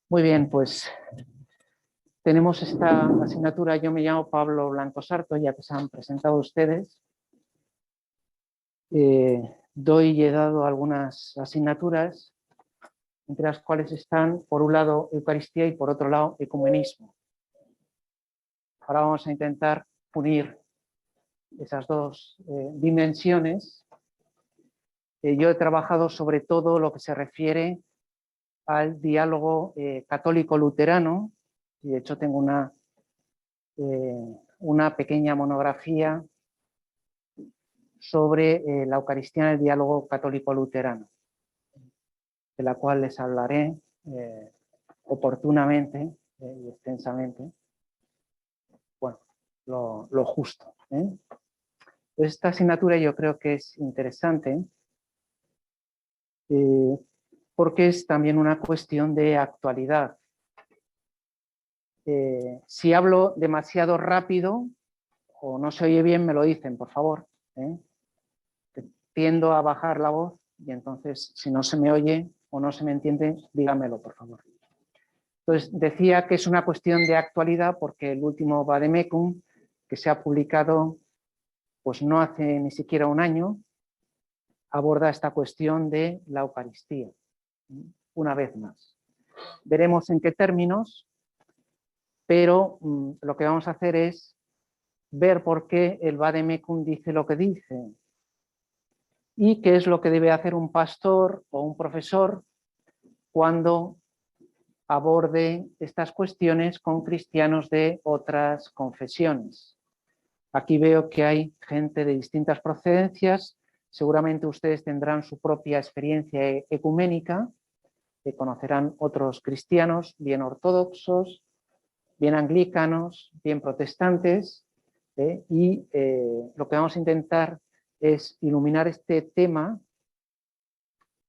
Muy bien, pues tenemos esta asignatura. Yo me llamo Pablo Blanco Sarto, ya que se han presentado ustedes. Doy y he dado algunas asignaturas, entre las cuales están, por un lado, Eucaristía y por otro lado, Ecumenismo. Ahora vamos a intentar unir esas dos dimensiones. Yo he trabajado sobre todo lo que se refiere al diálogo católico-luterano, y de hecho tengo una pequeña monografía sobre la Eucaristía en el diálogo católico-luterano, de la cual les hablaré oportunamente y extensamente, bueno, lo justo. Esta asignatura yo creo que es interesante porque es también una cuestión de actualidad. Si hablo demasiado rápido o no se oye bien, me lo dicen, por favor. Tiendo a bajar la voz y entonces, si no se me oye o no se me entiende, dígamelo, por favor. Entonces, decía que es una cuestión de actualidad porque el último Vademecum, que se ha publicado pues no hace ni siquiera un año, aborda esta cuestión de la Eucaristía, una vez más. Veremos en qué términos, pero lo que vamos a hacer es ver por qué el Vademecum dice lo que dice y qué es lo que debe hacer un pastor o un profesor cuando aborde estas cuestiones con cristianos de otras confesiones. Aquí veo que hay gente de distintas procedencias, seguramente ustedes tendrán su propia experiencia ecuménica, que conocerán otros cristianos, bien ortodoxos, bien anglicanos, bien protestantes, y lo que vamos a intentar es iluminar este tema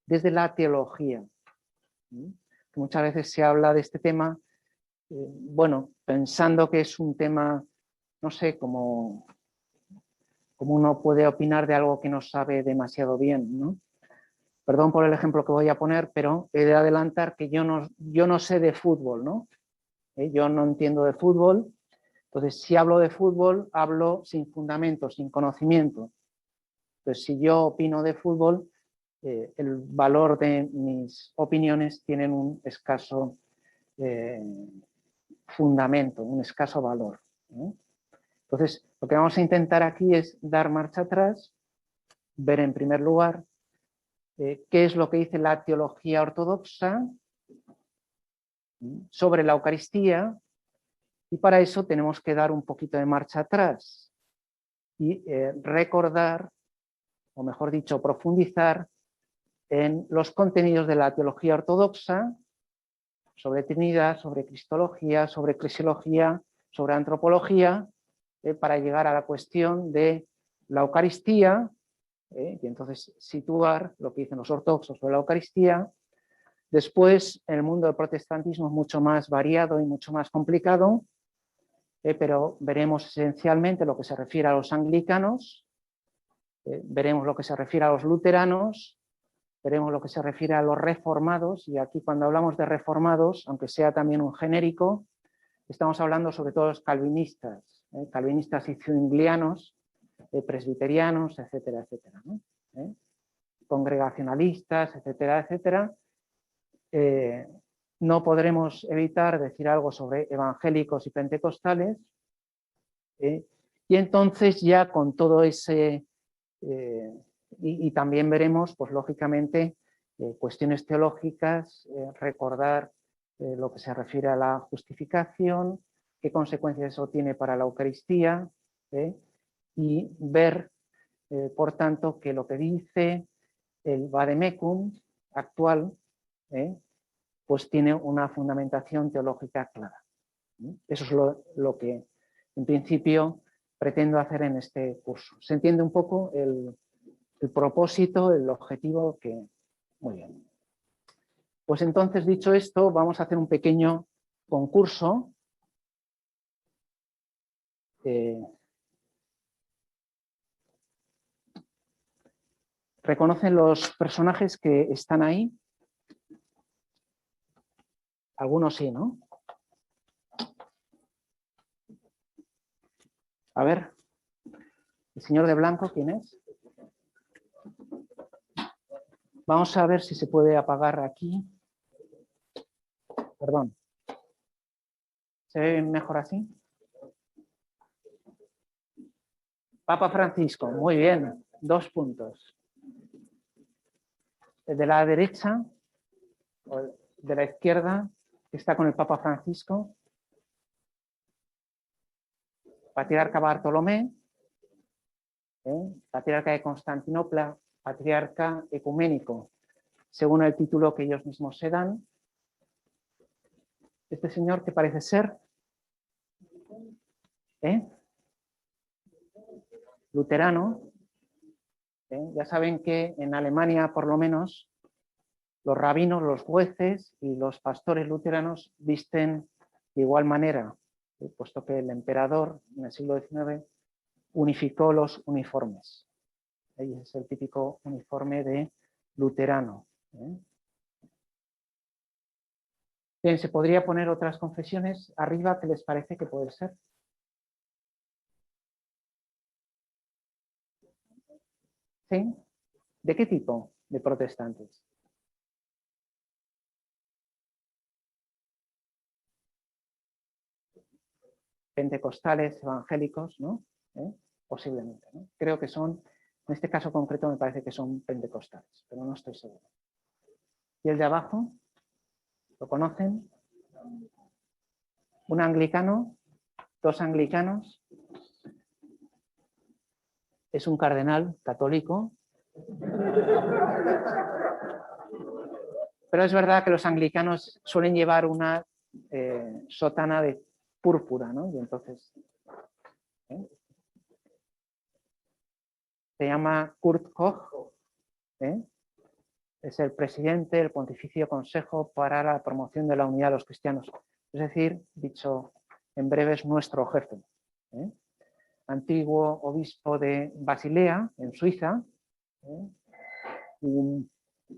desde la teología. Muchas veces se habla de este tema, bueno, pensando que es un tema, no sé, como uno puede opinar de algo que no sabe demasiado bien, ¿no? Perdón por el ejemplo que voy a poner, pero he de adelantar que yo no sé de fútbol, ¿no? Yo no entiendo de fútbol, entonces si hablo de fútbol, hablo sin fundamento, sin conocimiento. Entonces si yo opino de fútbol, el valor de mis opiniones tienen un escaso fundamento, un escaso valor. Entonces, lo que vamos a intentar aquí es dar marcha atrás, ver en primer lugar qué es lo que dice la teología ortodoxa sobre la Eucaristía, y para eso tenemos que dar un poquito de marcha atrás y recordar, o mejor dicho, profundizar en los contenidos de la teología ortodoxa sobre Trinidad, sobre Cristología, sobre Eclesiología, sobre Antropología, para llegar a la cuestión de la Eucaristía, y entonces situar lo que dicen los ortodoxos sobre la Eucaristía. Después, en el mundo del protestantismo es mucho más variado y mucho más complicado, pero veremos esencialmente lo que se refiere a los anglicanos, veremos lo que se refiere a los luteranos, veremos lo que se refiere a los reformados, y aquí cuando hablamos de reformados, aunque sea también un genérico, estamos hablando sobre todo de los calvinistas, calvinistas y zwinglianos, presbiterianos, etcétera, etcétera, ¿no? Congregacionalistas, etcétera, etcétera. No podremos evitar decir algo sobre evangélicos y pentecostales, y entonces ya con todo ese, y también veremos, pues lógicamente, cuestiones teológicas, recordar lo que se refiere a la justificación, qué consecuencias eso tiene para la Eucaristía, y ver, por tanto, que lo que dice el Vademecum actual, pues tiene una fundamentación teológica clara. Eso es lo que, en principio, pretendo hacer en este curso. ¿Se entiende un poco el propósito, el objetivo? Que muy bien. Pues entonces, dicho esto, vamos a hacer un pequeño concurso. ¿Reconocen los personajes que están ahí? Algunos sí, ¿no? A ver, el señor de blanco, ¿quién es? Vamos a ver si se puede apagar aquí. Perdón. ¿Se ve mejor así? Papa Francisco, muy bien, 2 puntos. El de la derecha, o de la izquierda, que está con el Papa Francisco, Patriarca Bartolomé, Patriarca de Constantinopla, Patriarca Ecuménico, según el título que ellos mismos se dan. Este señor, que parece ser luterano. Ya saben que en Alemania, por lo menos, los rabinos, los jueces y los pastores luteranos visten de igual manera, puesto que el emperador en el siglo XIX unificó los uniformes. Es el típico uniforme de luterano. Bien, ¿se podría poner otras confesiones arriba? ¿Qué les parece que puede ser? ¿Sí? ¿De qué tipo de protestantes? Pentecostales, evangélicos, ¿no? Posiblemente, ¿no? Creo que son, en este caso concreto me parece que son pentecostales, pero no estoy seguro. ¿Y el de abajo? ¿Lo conocen? ¿Un anglicano? ¿2 anglicanos? Es un cardenal católico. Pero es verdad que los anglicanos suelen llevar una sotana de púrpura, ¿no? Y entonces se llama Kurt Koch, es el presidente del Pontificio Consejo para la Promoción de la Unidad de los Cristianos. Es decir, dicho en breve, es nuestro jefe. Antiguo obispo de Basilea, en Suiza, un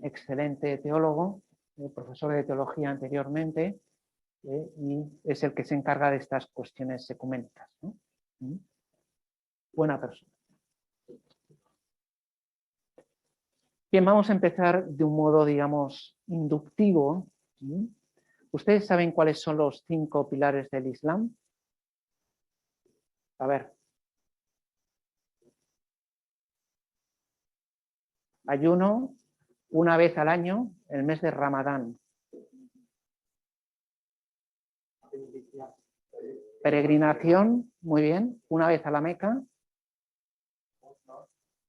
excelente teólogo, profesor de teología anteriormente, y es el que se encarga de estas cuestiones ecuménicas, ¿no? Buena persona. Bien, vamos a empezar de un modo, digamos, inductivo. ¿Ustedes saben cuáles son los 5 pilares del Islam? A ver. Ayuno una vez al año, el mes de Ramadán. Peregrinación, muy bien, una vez a la Meca.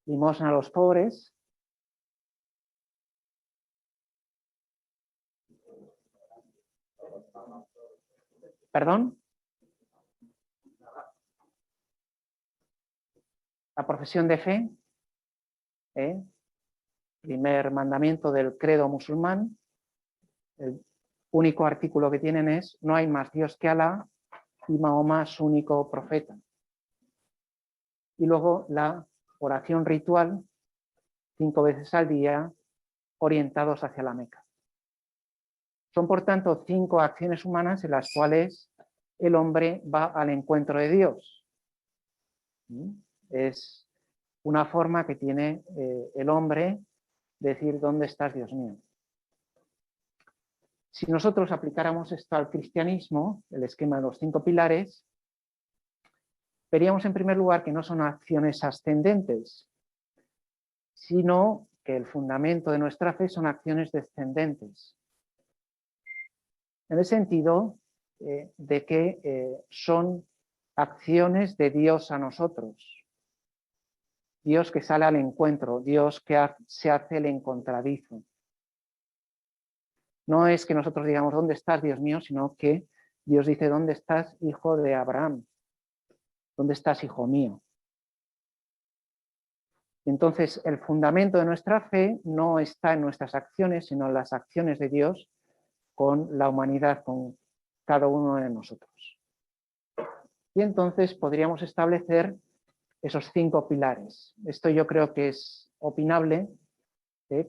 Limosna a los pobres. ¿Perdón? La profesión de fe. Primer mandamiento del credo musulmán. El único artículo que tienen es: no hay más Dios que Alá y Mahoma su único profeta. Y luego la oración ritual, 5 veces al día, orientados hacia la Meca. Son, por tanto, 5 acciones humanas en las cuales el hombre va al encuentro de Dios. Es una forma que tiene el hombre de decir: ¿dónde estás, Dios mío? Si nosotros aplicáramos esto al cristianismo, el esquema de los 5 pilares, veríamos en primer lugar que no son acciones ascendentes, sino que el fundamento de nuestra fe son acciones descendentes. En el sentido de que son acciones de Dios a nosotros. Dios que sale al encuentro, Dios que se hace el encontradizo. No es que nosotros digamos: ¿dónde estás, Dios mío?, sino que Dios dice: ¿dónde estás, hijo de Abraham? ¿Dónde estás, hijo mío? Entonces, el fundamento de nuestra fe no está en nuestras acciones, sino en las acciones de Dios con la humanidad, con cada uno de nosotros. Y entonces podríamos establecer esos 5 pilares. Esto yo creo que es opinable,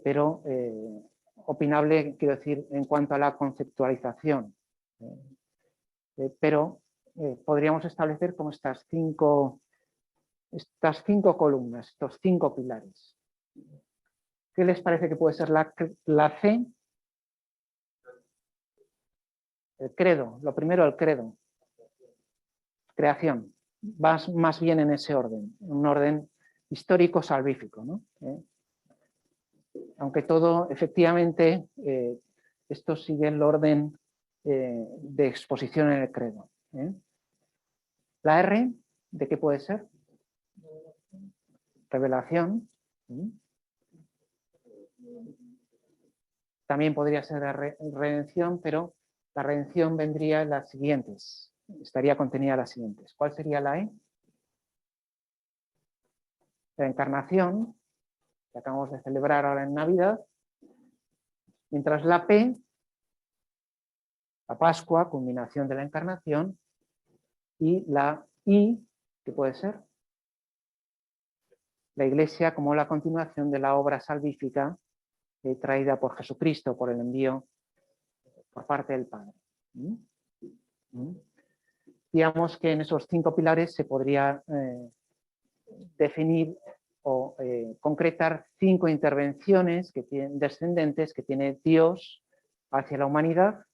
pero opinable, quiero decir, en cuanto a la conceptualización. Pero podríamos establecer como estas cinco columnas, estos 5 pilares. ¿Qué les parece que puede ser la C? El credo, lo primero el credo. Creación. Vas más bien en ese orden, un orden histórico salvífico, ¿no? Aunque todo, efectivamente, esto sigue el orden de exposición en el credo. La R, ¿de qué puede ser? Revelación. También podría ser redención, pero la redención vendría en las siguientes. Estaría contenida en las siguientes. ¿Cuál sería la E? La encarnación, que acabamos de celebrar ahora en Navidad. Mientras la P, la Pascua, culminación de la encarnación. Y la I, ¿qué puede ser? La Iglesia como la continuación de la obra salvífica traída por Jesucristo, por el envío por parte del Padre. Digamos que en esos 5 pilares se podría definir o concretar 5 intervenciones descendentes que tiene Dios hacia la humanidad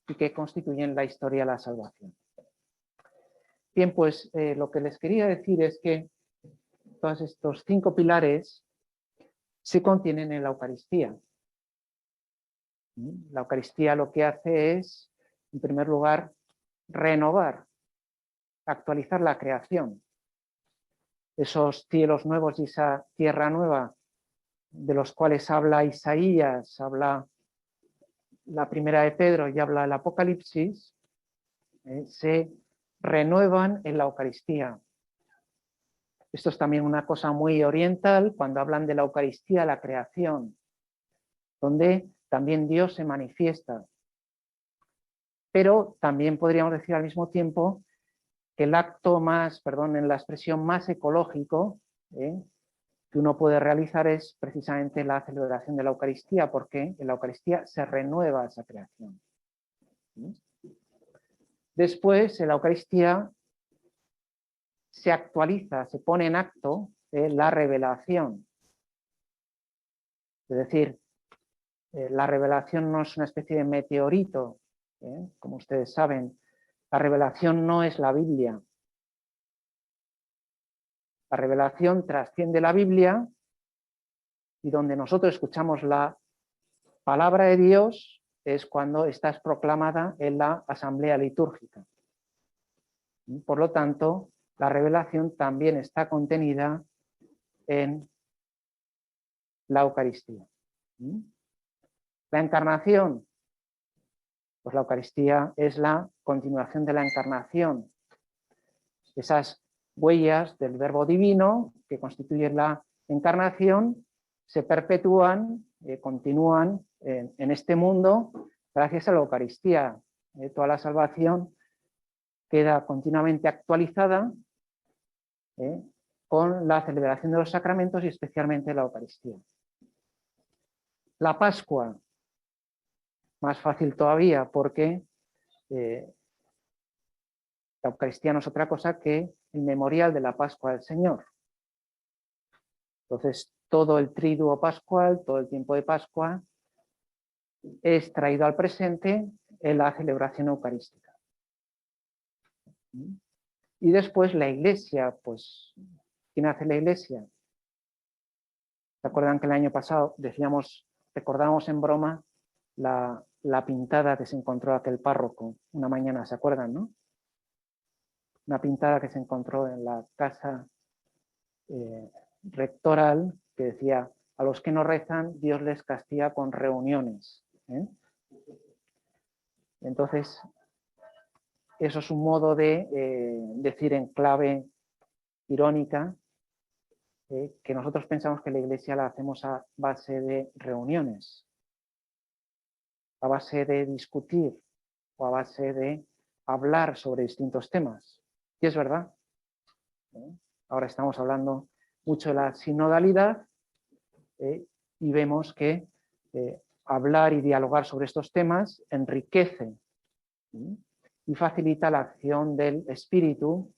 y que constituyen la historia de la salvación. Bien, pues lo que les quería decir es que todos estos 5 pilares se contienen en la Eucaristía. La Eucaristía lo que hace es, en primer lugar, renovar, actualizar la creación. Esos cielos nuevos y esa tierra nueva de los cuales habla Isaías, habla la primera de Pedro y habla el Apocalipsis, se renuevan en la Eucaristía. Esto es también una cosa muy oriental cuando hablan de la Eucaristía, la creación, donde también Dios se manifiesta. Pero también podríamos decir al mismo tiempo que el acto más, perdonen la expresión, más ecológico que uno puede realizar es precisamente la celebración de la Eucaristía, porque en la Eucaristía se renueva esa creación. Después, en la Eucaristía se actualiza, se pone en acto la revelación. Es decir, la revelación no es una especie de meteorito, como ustedes saben. La revelación no es la Biblia. La revelación trasciende la Biblia y donde nosotros escuchamos la palabra de Dios es cuando esta es proclamada en la asamblea litúrgica. Por lo tanto, la revelación también está contenida en la Eucaristía. La encarnación, pues la Eucaristía es la continuación de la encarnación. Esas huellas del Verbo Divino que constituyen la encarnación se perpetúan, continúan en este mundo gracias a la Eucaristía. Toda la salvación queda continuamente actualizada con la celebración de los sacramentos y especialmente la Eucaristía. La Pascua, más fácil todavía porque la Eucaristía no es otra cosa que el memorial de la Pascua del Señor. Entonces, todo el triduo pascual, todo el tiempo de Pascua, es traído al presente en la celebración eucarística. Y después la Iglesia, pues, ¿quién hace la Iglesia? ¿Se acuerdan que el año pasado recordábamos en broma la pintada que se encontró aquel párroco una mañana, ¿se acuerdan, no? Una pintada que se encontró en la casa rectoral que decía: a los que no rezan, Dios les castiga con reuniones. Entonces, eso es un modo de decir en clave irónica que nosotros pensamos que la Iglesia la hacemos a base de reuniones, a base de discutir o a base de hablar sobre distintos temas. Y es verdad. Ahora estamos hablando mucho de la sinodalidad y vemos que hablar y dialogar sobre estos temas enriquece y facilita la acción del espíritu,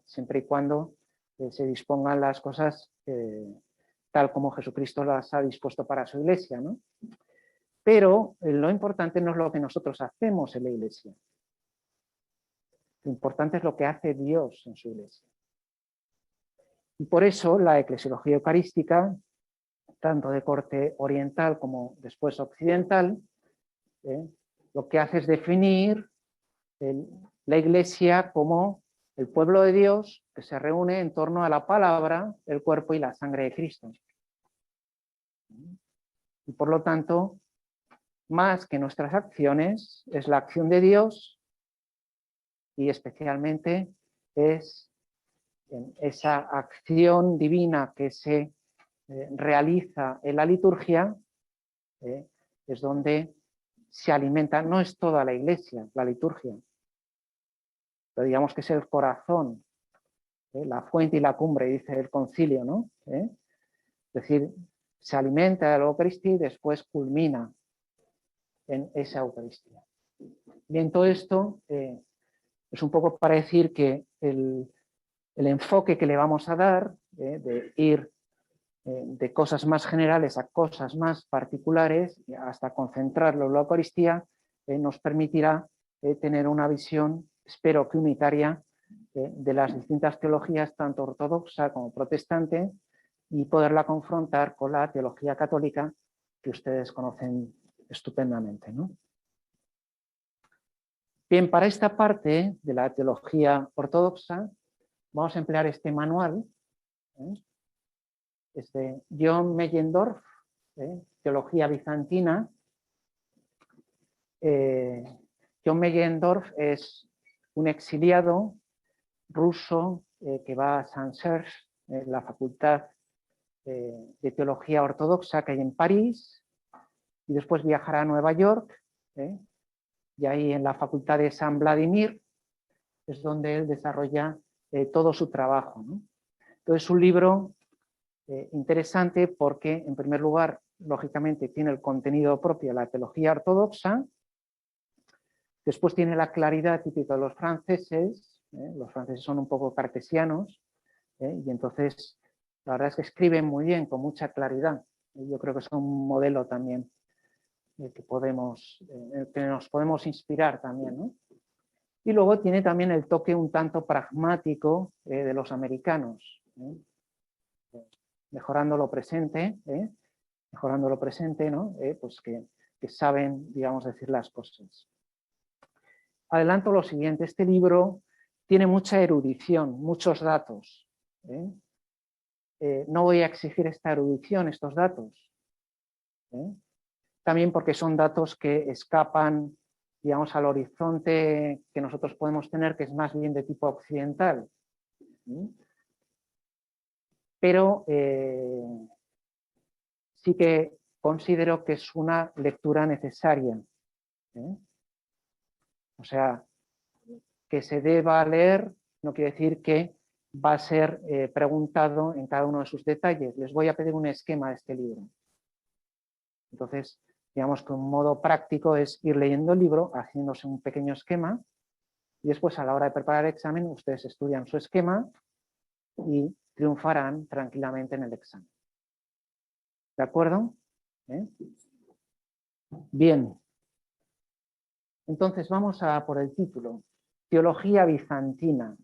siempre y cuando se dispongan las cosas tal como Jesucristo las ha dispuesto para su iglesia, ¿no? Pero lo importante no es lo que nosotros hacemos en la iglesia. Lo importante es lo que hace Dios en su iglesia. Y por eso la eclesiología eucarística, tanto de corte oriental como después occidental, lo que hace es definir la iglesia como el pueblo de Dios que se reúne en torno a la palabra, el cuerpo y la sangre de Cristo. Y por lo tanto, más que nuestras acciones, es la acción de Dios y especialmente es en esa acción divina que se realiza en la liturgia, es donde se alimenta, no es toda la iglesia, la liturgia, pero digamos que es el corazón, la fuente y la cumbre, dice el concilio, ¿no? Es decir, se alimenta de la Eucaristía y después culmina en esa Eucaristía. Bien, todo esto es un poco para decir que el enfoque que le vamos a dar, de ir de cosas más generales a cosas más particulares, hasta concentrarlo en la Eucaristía, nos permitirá tener una visión, espero que unitaria, de las distintas teologías, tanto ortodoxa como protestante, y poderla confrontar con la teología católica que ustedes conocen estupendamente, ¿no? Bien, para esta parte de la teología ortodoxa vamos a emplear este manual, es de John Meyendorff, Teología Bizantina. John Meyendorff es un exiliado ruso que va a Saint-Serge, la facultad de Teología Ortodoxa que hay en París, y después viajará a Nueva York, y ahí en la facultad de San Vladimir es donde él desarrolla todo su trabajo, ¿no? Entonces es un libro interesante porque, en primer lugar, lógicamente tiene el contenido propio de la teología ortodoxa, después tiene la claridad típica de los franceses son un poco cartesianos, y entonces la verdad es que escriben muy bien, con mucha claridad. Yo creo que es un modelo también que nos podemos inspirar también, ¿no? Y luego tiene también el toque un tanto pragmático de los americanos, mejorando lo presente, ¿no? Pues que saben, digamos, decir las cosas. Adelanto lo siguiente, este libro tiene mucha erudición, muchos datos. No voy a exigir esta erudición, estos datos. También porque son datos que escapan, digamos, al horizonte que nosotros podemos tener, que es más bien de tipo occidental. Pero sí que considero que es una lectura necesaria. O sea, que se deba leer no quiere decir que va a ser preguntado en cada uno de sus detalles. Les voy a pedir un esquema de este libro. Entonces, digamos que un modo práctico es ir leyendo el libro, haciéndose un pequeño esquema, y después a la hora de preparar el examen ustedes estudian su esquema y triunfarán tranquilamente en el examen. ¿De acuerdo? Bien. Entonces vamos a por el título. Teología bizantina.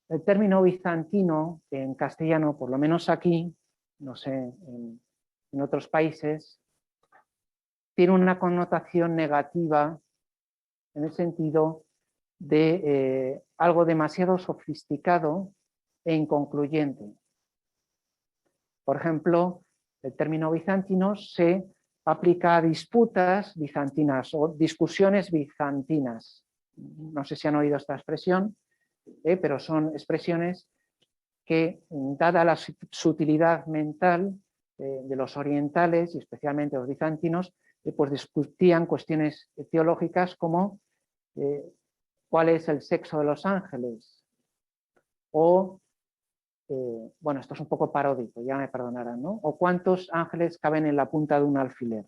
El término bizantino, en castellano, por lo menos aquí, no sé, en otros países, tiene una connotación negativa en el sentido de algo demasiado sofisticado e inconcluyente. Por ejemplo, el término bizantino se aplica a disputas bizantinas o discusiones bizantinas. No sé si han oído esta expresión, pero son expresiones que, dada la sutilidad mental de los orientales y especialmente los bizantinos, pues discutían cuestiones teológicas como cuál es el sexo de los ángeles o bueno, esto es un poco paródico, ya me perdonarán, ¿no? O cuántos ángeles caben en la punta de un alfiler.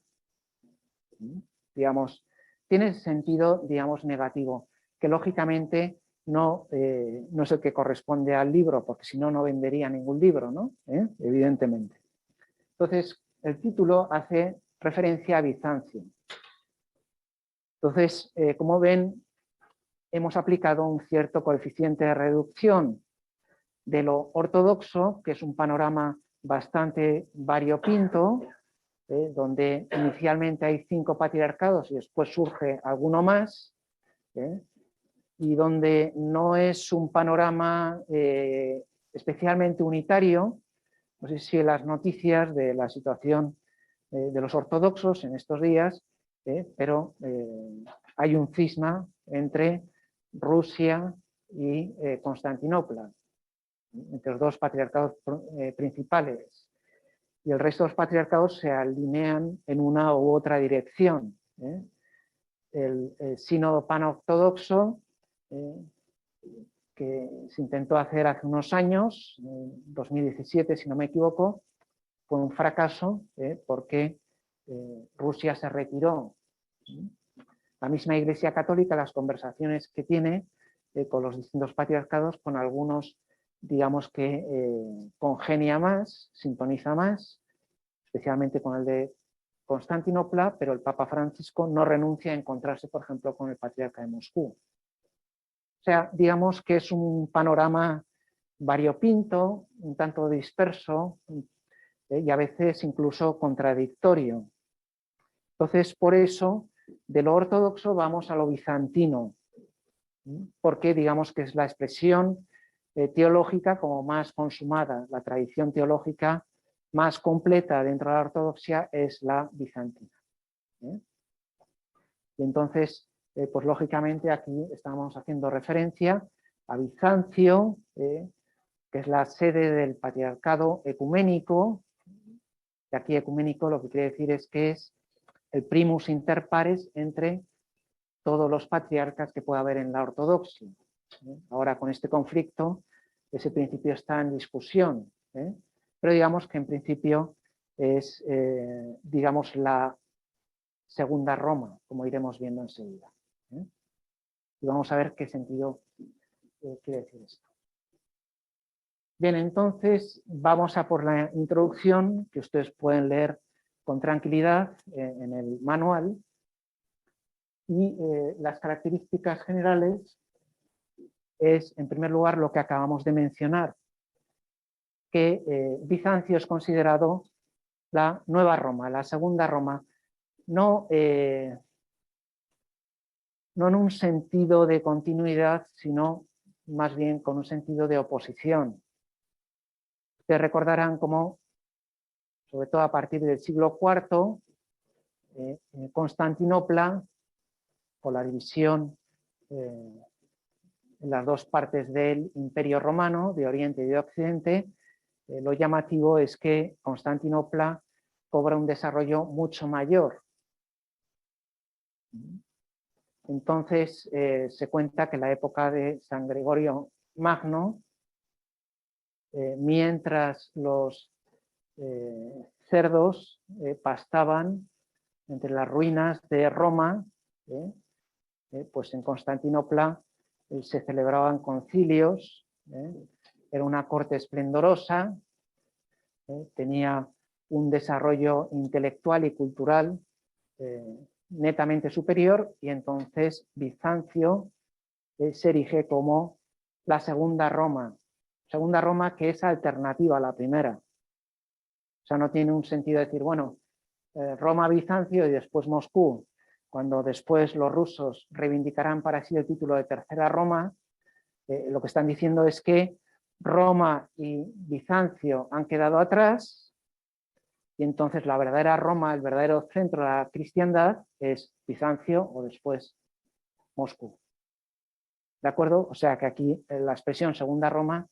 Digamos, tiene sentido, digamos, negativo, que lógicamente no es el que corresponde al libro, porque si no, no vendería ningún libro, ¿no? Evidentemente. Entonces, el título hace referencia a Bizancio. Entonces, como ven, hemos aplicado un cierto coeficiente de reducción de lo ortodoxo, que es un panorama bastante variopinto, donde inicialmente hay 5 patriarcados y después surge alguno más, y donde no es un panorama especialmente unitario. No sé si las noticias de la situación de los ortodoxos en estos días, pero hay un cisma entre Rusia y Constantinopla, entre los dos patriarcados principales. Y el resto de los patriarcados se alinean en una u otra dirección. El sínodo panortodoxo, que se intentó hacer hace unos años, 2017 si no me equivoco, fue un fracaso porque Rusia se retiró. La misma Iglesia Católica, las conversaciones que tiene con los distintos patriarcados, con algunos, digamos que congenia más, sintoniza más, especialmente con el de Constantinopla, pero el Papa Francisco no renuncia a encontrarse, por ejemplo, con el patriarca de Moscú. O sea, digamos que es un panorama variopinto, un tanto disperso y a veces incluso contradictorio. Entonces, por eso, de lo ortodoxo vamos a lo bizantino, porque digamos que es la expresión teológica como más consumada, la tradición teológica más completa dentro de la ortodoxia es la bizantina. Y entonces, pues lógicamente aquí estamos haciendo referencia a Bizancio, que es la sede del patriarcado ecuménico, y aquí ecuménico lo que quiere decir es que es el primus inter pares entre todos los patriarcas que pueda haber en la ortodoxia. Ahora con este conflicto ese principio está en discusión, pero digamos que en principio es digamos la segunda Roma, como iremos viendo enseguida. Y vamos a ver qué sentido quiere decir esto. Bien, entonces vamos a por la introducción que ustedes pueden leer con tranquilidad en el manual. Y las características generales es, en primer lugar, lo que acabamos de mencionar, que Bizancio es considerado la nueva Roma, la segunda Roma, no en un sentido de continuidad, sino más bien con un sentido de oposición. Ustedes recordarán cómo, sobre todo a partir del siglo IV, Constantinopla, por la división en las dos partes del Imperio Romano, de Oriente y de Occidente, lo llamativo es que Constantinopla cobra un desarrollo mucho mayor. Entonces, se cuenta que en la época de San Gregorio Magno, mientras los cerdos pastaban entre las ruinas de Roma, pues en Constantinopla se celebraban concilios, era una corte esplendorosa, tenía un desarrollo intelectual y cultural netamente superior, y entonces Bizancio se erige como la segunda Roma que es alternativa a la primera. O sea, no tiene un sentido de decir, bueno, Roma, Bizancio y después Moscú, cuando después los rusos reivindicarán para sí el título de tercera Roma, lo que están diciendo es que Roma y Bizancio han quedado atrás y entonces la verdadera Roma, el verdadero centro de la cristiandad es Bizancio o después Moscú. ¿De acuerdo? O sea que aquí la expresión segunda Roma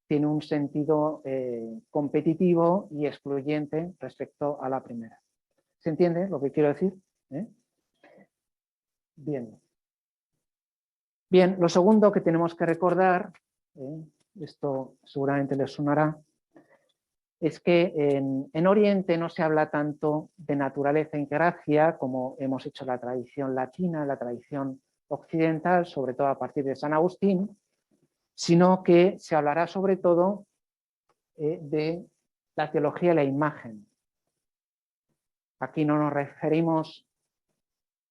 tiene un sentido competitivo y excluyente respecto a la primera. ¿Se entiende lo que quiero decir? Bien. Bien, lo segundo que tenemos que recordar esto seguramente les sonará, es que en Oriente no se habla tanto de naturaleza y gracia como hemos hecho la tradición latina, la tradición occidental, sobre todo a partir de San Agustín, sino que se hablará sobre todo de la teología de la imagen. Aquí no nos referimos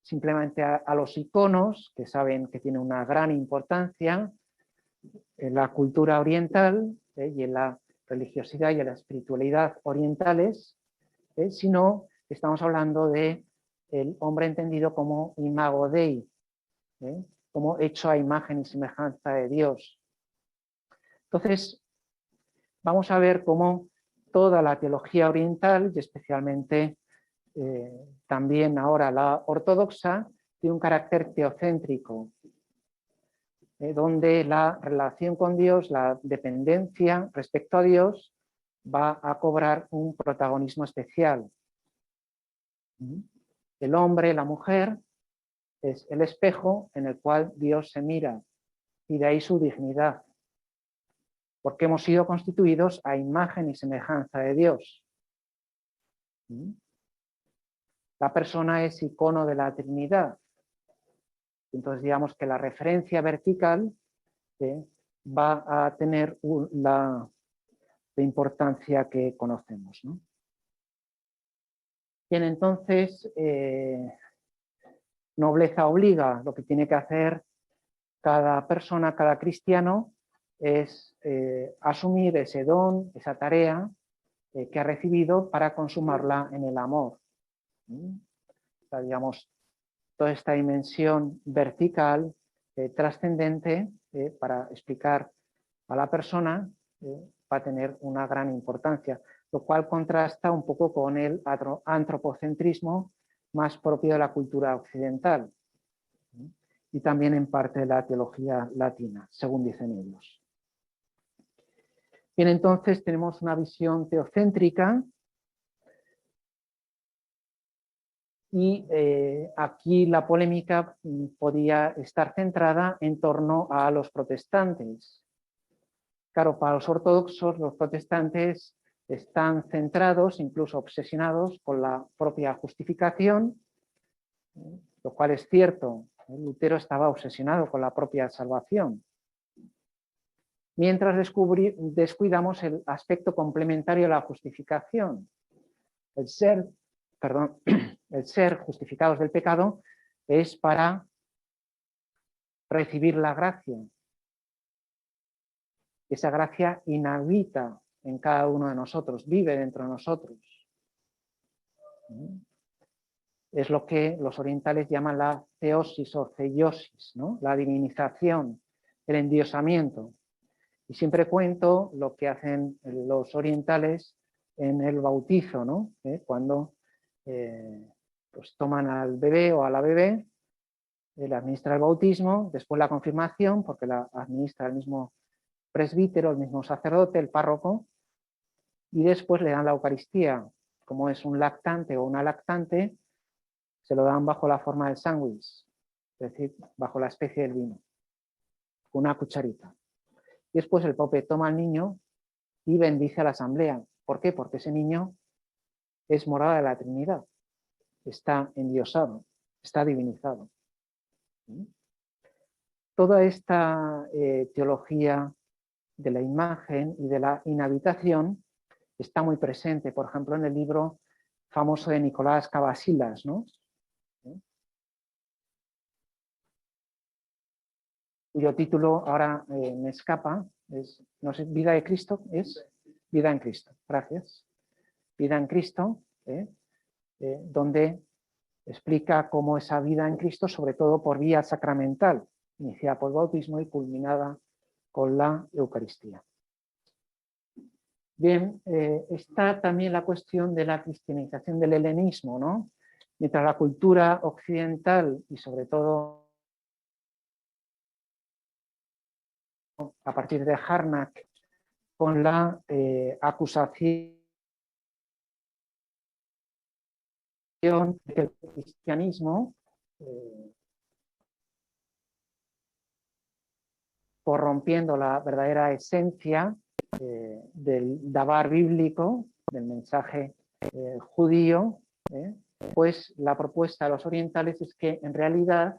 simplemente a los iconos, que saben que tienen una gran importancia en la cultura oriental y en la religiosidad y en la espiritualidad orientales, sino que estamos hablando de el hombre entendido como imago Dei, como hecho a imagen y semejanza de Dios. Entonces, vamos a ver cómo toda la teología oriental, y especialmente también ahora la ortodoxa, tiene un carácter teocéntrico, donde la relación con Dios, la dependencia respecto a Dios, va a cobrar un protagonismo especial. El hombre, la mujer, es el espejo en el cual Dios se mira, y de ahí su dignidad, porque hemos sido constituidos a imagen y semejanza de Dios. La persona es icono de la Trinidad. Entonces, digamos que la referencia vertical va a tener la importancia que conocemos, ¿no? Bien, entonces, nobleza obliga. Lo que tiene que hacer cada persona, cada cristiano, es asumir ese don, esa tarea que ha recibido para consumarla en el amor. O sea, digamos, toda esta dimensión vertical, trascendente, para explicar a la persona, va a tener una gran importancia, lo cual contrasta un poco con el antropocentrismo más propio de la cultura occidental y también en parte de la teología latina, según dicen ellos. Bien, entonces tenemos una visión teocéntrica y aquí la polémica podía estar centrada en torno a los protestantes. Claro, para los ortodoxos, los protestantes están centrados, incluso obsesionados, con la propia justificación, lo cual es cierto. Lutero estaba obsesionado con la propia salvación. Mientras descuidamos el aspecto complementario de la justificación. El ser justificados del pecado es para recibir la gracia. Esa gracia inhabita en cada uno de nosotros, vive dentro de nosotros. Es lo que los orientales llaman la teosis o theiosis, ¿no? La divinización, el endiosamiento. Y siempre cuento lo que hacen los orientales en el bautizo, ¿no? Cuando pues toman al bebé o a la bebé, le administra el bautismo, después la confirmación, porque la administra el mismo presbítero, el mismo sacerdote, el párroco, y después le dan la Eucaristía. Como es un lactante o una lactante, se lo dan bajo la forma del sándwich, es decir, bajo la especie del vino, una cucharita. Y después el Pope toma al niño y bendice a la asamblea. ¿Por qué? Porque ese niño es morada de la Trinidad, está endiosado, está divinizado. Toda esta teología de la imagen y de la inhabitación está muy presente, por ejemplo, en el libro famoso de Nicolás Cavasilas, ¿no? Cuyo título ahora me escapa, no sé, ¿Vida de Cristo? ¿Es? Vida en Cristo, gracias. Vida en Cristo, donde explica cómo esa vida en Cristo, sobre todo por vía sacramental, iniciada por el bautismo y culminada con la Eucaristía. Bien, está también la cuestión de la cristianización del helenismo, ¿no? Mientras la cultura occidental y sobre todo a partir de Harnack con la acusación de que el cristianismo corrompiendo la verdadera esencia del dabar bíblico, del mensaje judío, pues la propuesta de los orientales es que en realidad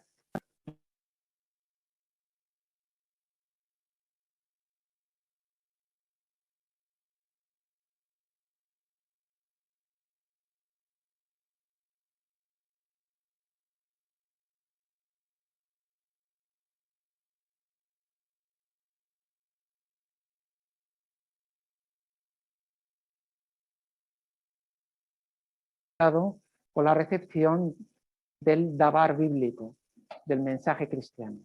con la recepción del dabar bíblico, del mensaje cristiano.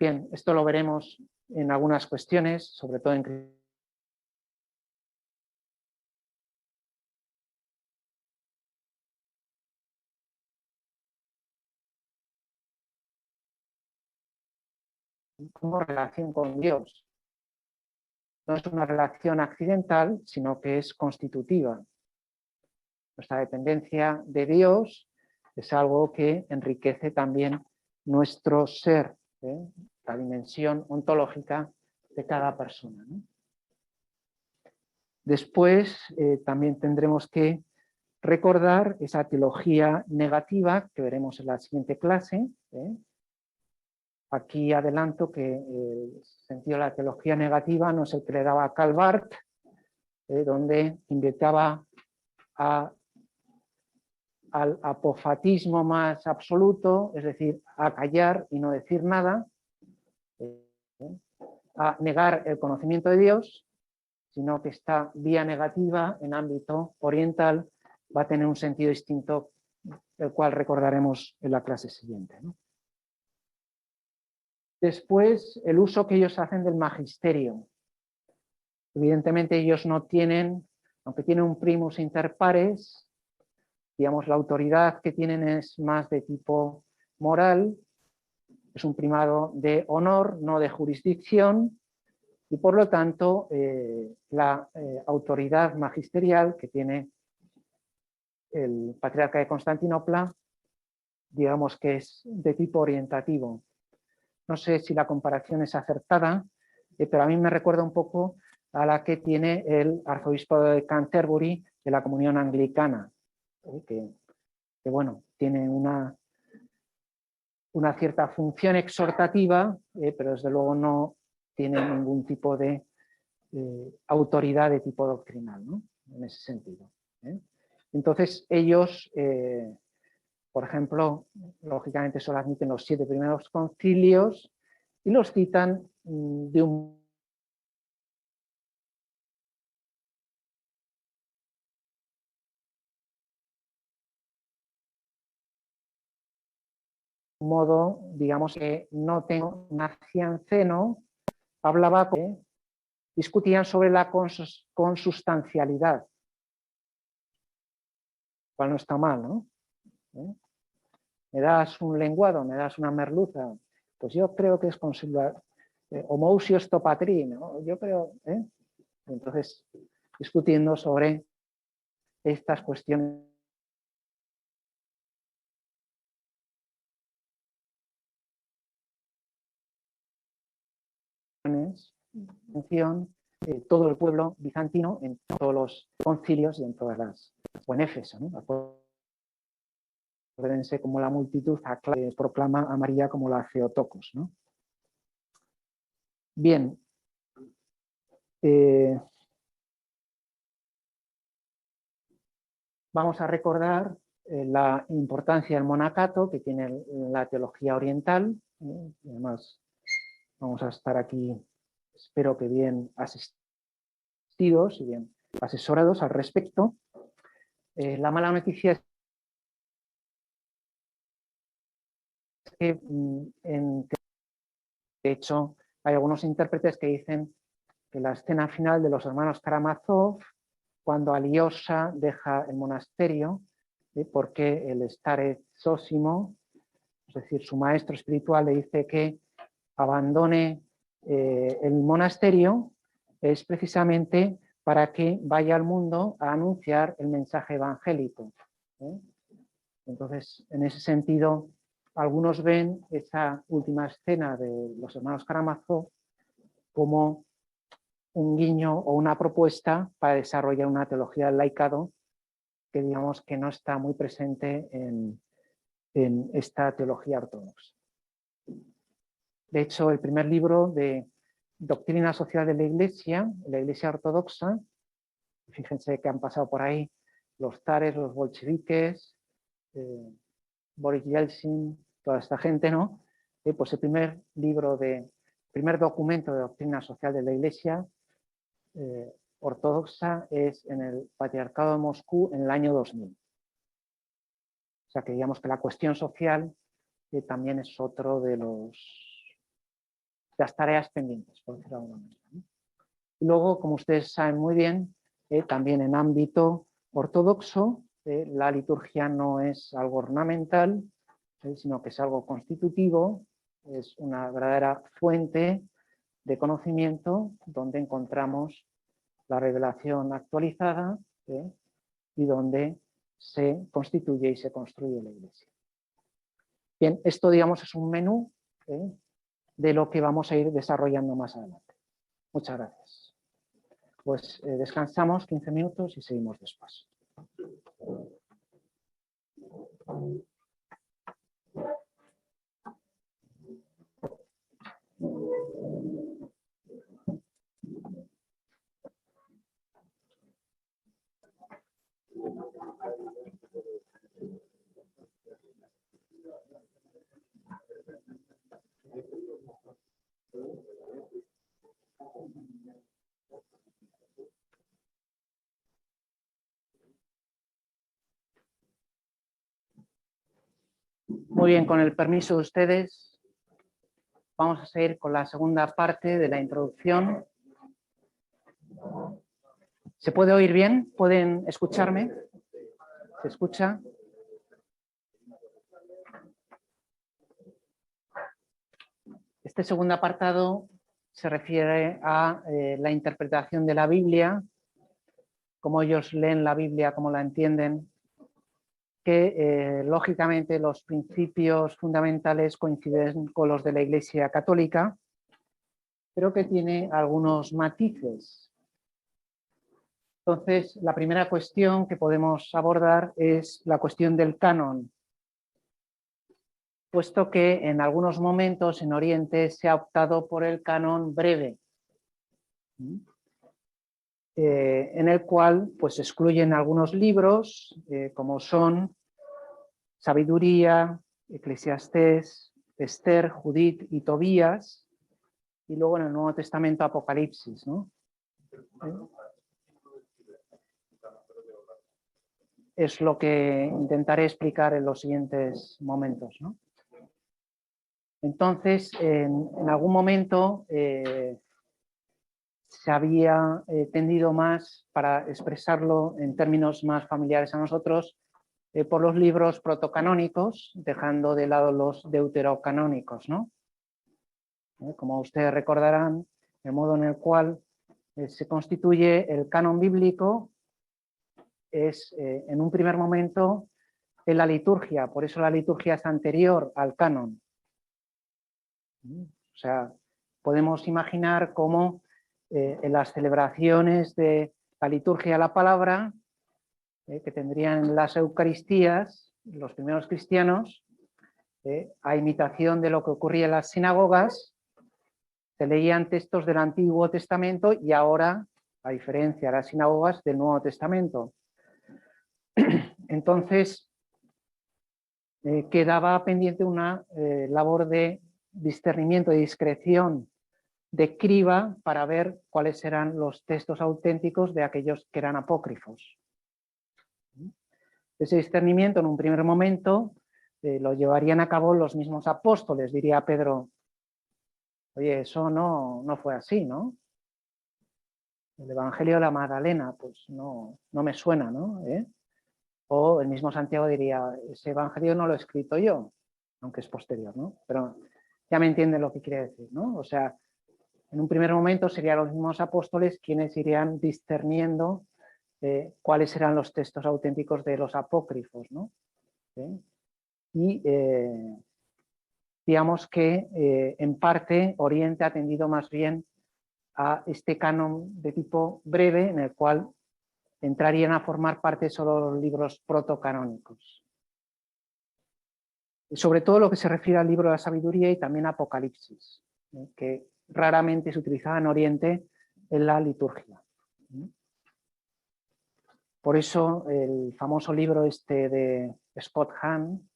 Bien, esto lo veremos en algunas cuestiones, sobre todo en como relación con Dios. No es una relación accidental, sino que es constitutiva. Nuestra dependencia de Dios es algo que enriquece también nuestro ser, la dimensión ontológica de cada persona, ¿no? Después también tendremos que recordar esa teología negativa que veremos en la siguiente clase. Aquí adelanto que el sentido de la teología negativa no es el que le daba Karl Barth, donde invitaba al apofatismo más absoluto, es decir, a callar y no decir nada, a negar el conocimiento de Dios, sino que esta vía negativa en ámbito oriental va a tener un sentido distinto, el cual recordaremos en la clase siguiente, ¿no? Después, el uso que ellos hacen del magisterio. Evidentemente ellos no tienen, aunque tienen un primus inter pares, digamos, la autoridad que tienen es más de tipo moral, es un primado de honor, no de jurisdicción, y por lo tanto la autoridad magisterial que tiene el patriarca de Constantinopla, digamos que es de tipo orientativo. No sé si la comparación es acertada, pero a mí me recuerda un poco a la que tiene el arzobispo de Canterbury de la comunión anglicana, que bueno, tiene una cierta función exhortativa, pero desde luego no tiene ningún tipo de autoridad de tipo doctrinal, ¿no? En ese sentido. Entonces ellos, por ejemplo, lógicamente solo admiten los 7 primeros concilios y los citan de un modo, digamos que no tengo Nacianceno, hablaba, discutían sobre la consustancialidad, cual no está mal, ¿no? Me das un lenguado, me das una merluza, pues yo creo que es consular, homousio stopatri, ¿no? Yo creo, entonces, discutiendo sobre estas cuestiones todo el pueblo bizantino en todos los concilios y en todas las, o en Éfeso, ¿no? Acuérdense como la multitud proclama a María como la Theotokos, ¿no? Bien. Vamos a recordar la importancia del monacato que tiene la teología oriental. Además, vamos a estar aquí, espero que bien asistidos y bien asesorados al respecto. La mala noticia es que, de hecho, hay algunos intérpretes que dicen que la escena final de los hermanos Karamazov, cuando Alyosha deja el monasterio, porque el Starez Zósimo, es decir, su maestro espiritual, le dice que abandone el monasterio, es precisamente para que vaya al mundo a anunciar el mensaje evangélico. Entonces, en ese sentido, algunos ven esa última escena de los hermanos Karamazov como un guiño o una propuesta para desarrollar una teología del laicado que digamos que no está muy presente en esta teología ortodoxa. De hecho, el primer libro de Doctrina Social de la Iglesia Ortodoxa, fíjense que han pasado por ahí los zares, los bolcheviques, Boris Yeltsin, toda esta gente, ¿no? Pues el primer documento de doctrina social de la Iglesia ortodoxa es en el Patriarcado de Moscú en el año 2000. O sea que digamos que la cuestión social también es otro de las tareas pendientes, por decirlo de alguna manera, ¿no? Y luego, como ustedes saben muy bien, también en ámbito ortodoxo, la liturgia no es algo ornamental, sino que es algo constitutivo, es una verdadera fuente de conocimiento donde encontramos la revelación actualizada y donde se constituye y se construye la Iglesia. Bien, esto digamos es un menú de lo que vamos a ir desarrollando más adelante. Muchas gracias. Pues descansamos 15 minutos y seguimos después. Muy bien, con el permiso de ustedes, vamos a seguir con la segunda parte de la introducción. ¿Se puede oír bien? ¿Pueden escucharme? ¿Se escucha? Este segundo apartado se refiere a la interpretación de la Biblia, cómo ellos leen la Biblia, cómo la entienden, que lógicamente los principios fundamentales coinciden con los de la Iglesia Católica, pero que tiene algunos matices. Entonces, la primera cuestión que podemos abordar es la cuestión del canon, puesto que en algunos momentos en Oriente se ha optado por el canon breve, en el cual pues excluyen algunos libros como son Sabiduría, Eclesiastés, Esther, Judith y Tobías, y luego en el Nuevo Testamento Apocalipsis, ¿no? Es lo que intentaré explicar en los siguientes momentos, ¿no? Entonces, en algún momento se había tendido más, para expresarlo en términos más familiares a nosotros, por los libros protocanónicos, dejando de lado los deuterocanónicos, ¿no? Como ustedes recordarán, el modo en el cual se constituye el canon bíblico es, en un primer momento, en la liturgia, por eso la liturgia es anterior al canon. O sea, podemos imaginar cómo en las celebraciones de la liturgia de la palabra, que tendrían las Eucaristías, los primeros cristianos, a imitación de lo que ocurría en las sinagogas, se leían textos del Antiguo Testamento y ahora, a diferencia de las sinagogas, del Nuevo Testamento. Entonces, quedaba pendiente una labor de discernimiento, de discreción, de criba para ver cuáles eran los textos auténticos de aquellos que eran apócrifos. Ese discernimiento en un primer momento lo llevarían a cabo los mismos apóstoles, diría Pedro. Oye, eso no fue así, ¿no? El Evangelio de la Magdalena, pues no me suena, ¿no? O el mismo Santiago diría, ese Evangelio no lo he escrito yo, aunque es posterior, ¿no? Pero ya me entienden lo que quiere decir, ¿no? O sea, en un primer momento serían los mismos apóstoles quienes irían discerniendo cuáles eran los textos auténticos de los apócrifos, ¿no? Y digamos que en parte Oriente ha tendido más bien a este canon de tipo breve, en el cual entrarían a formar parte solo los libros protocanónicos. Sobre todo lo que se refiere al libro de la sabiduría y también Apocalipsis, que raramente se utilizaba en Oriente en la liturgia. Por eso el famoso libro este de Scott Hahn,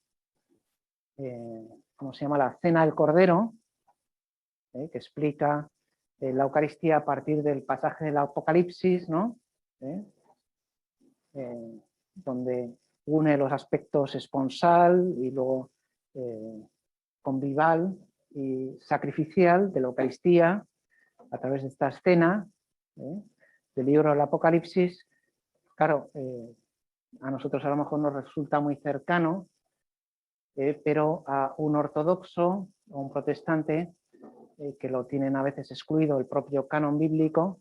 ¿cómo se llama? La Cena del Cordero, que explica la Eucaristía a partir del pasaje del Apocalipsis, ¿no? Donde une los aspectos esponsal y luego convival y sacrificial de la Eucaristía a través de esta escena del libro del Apocalipsis. Claro, a nosotros a lo mejor nos resulta muy cercano, pero a un ortodoxo o un protestante que lo tienen a veces excluido el propio canon bíblico,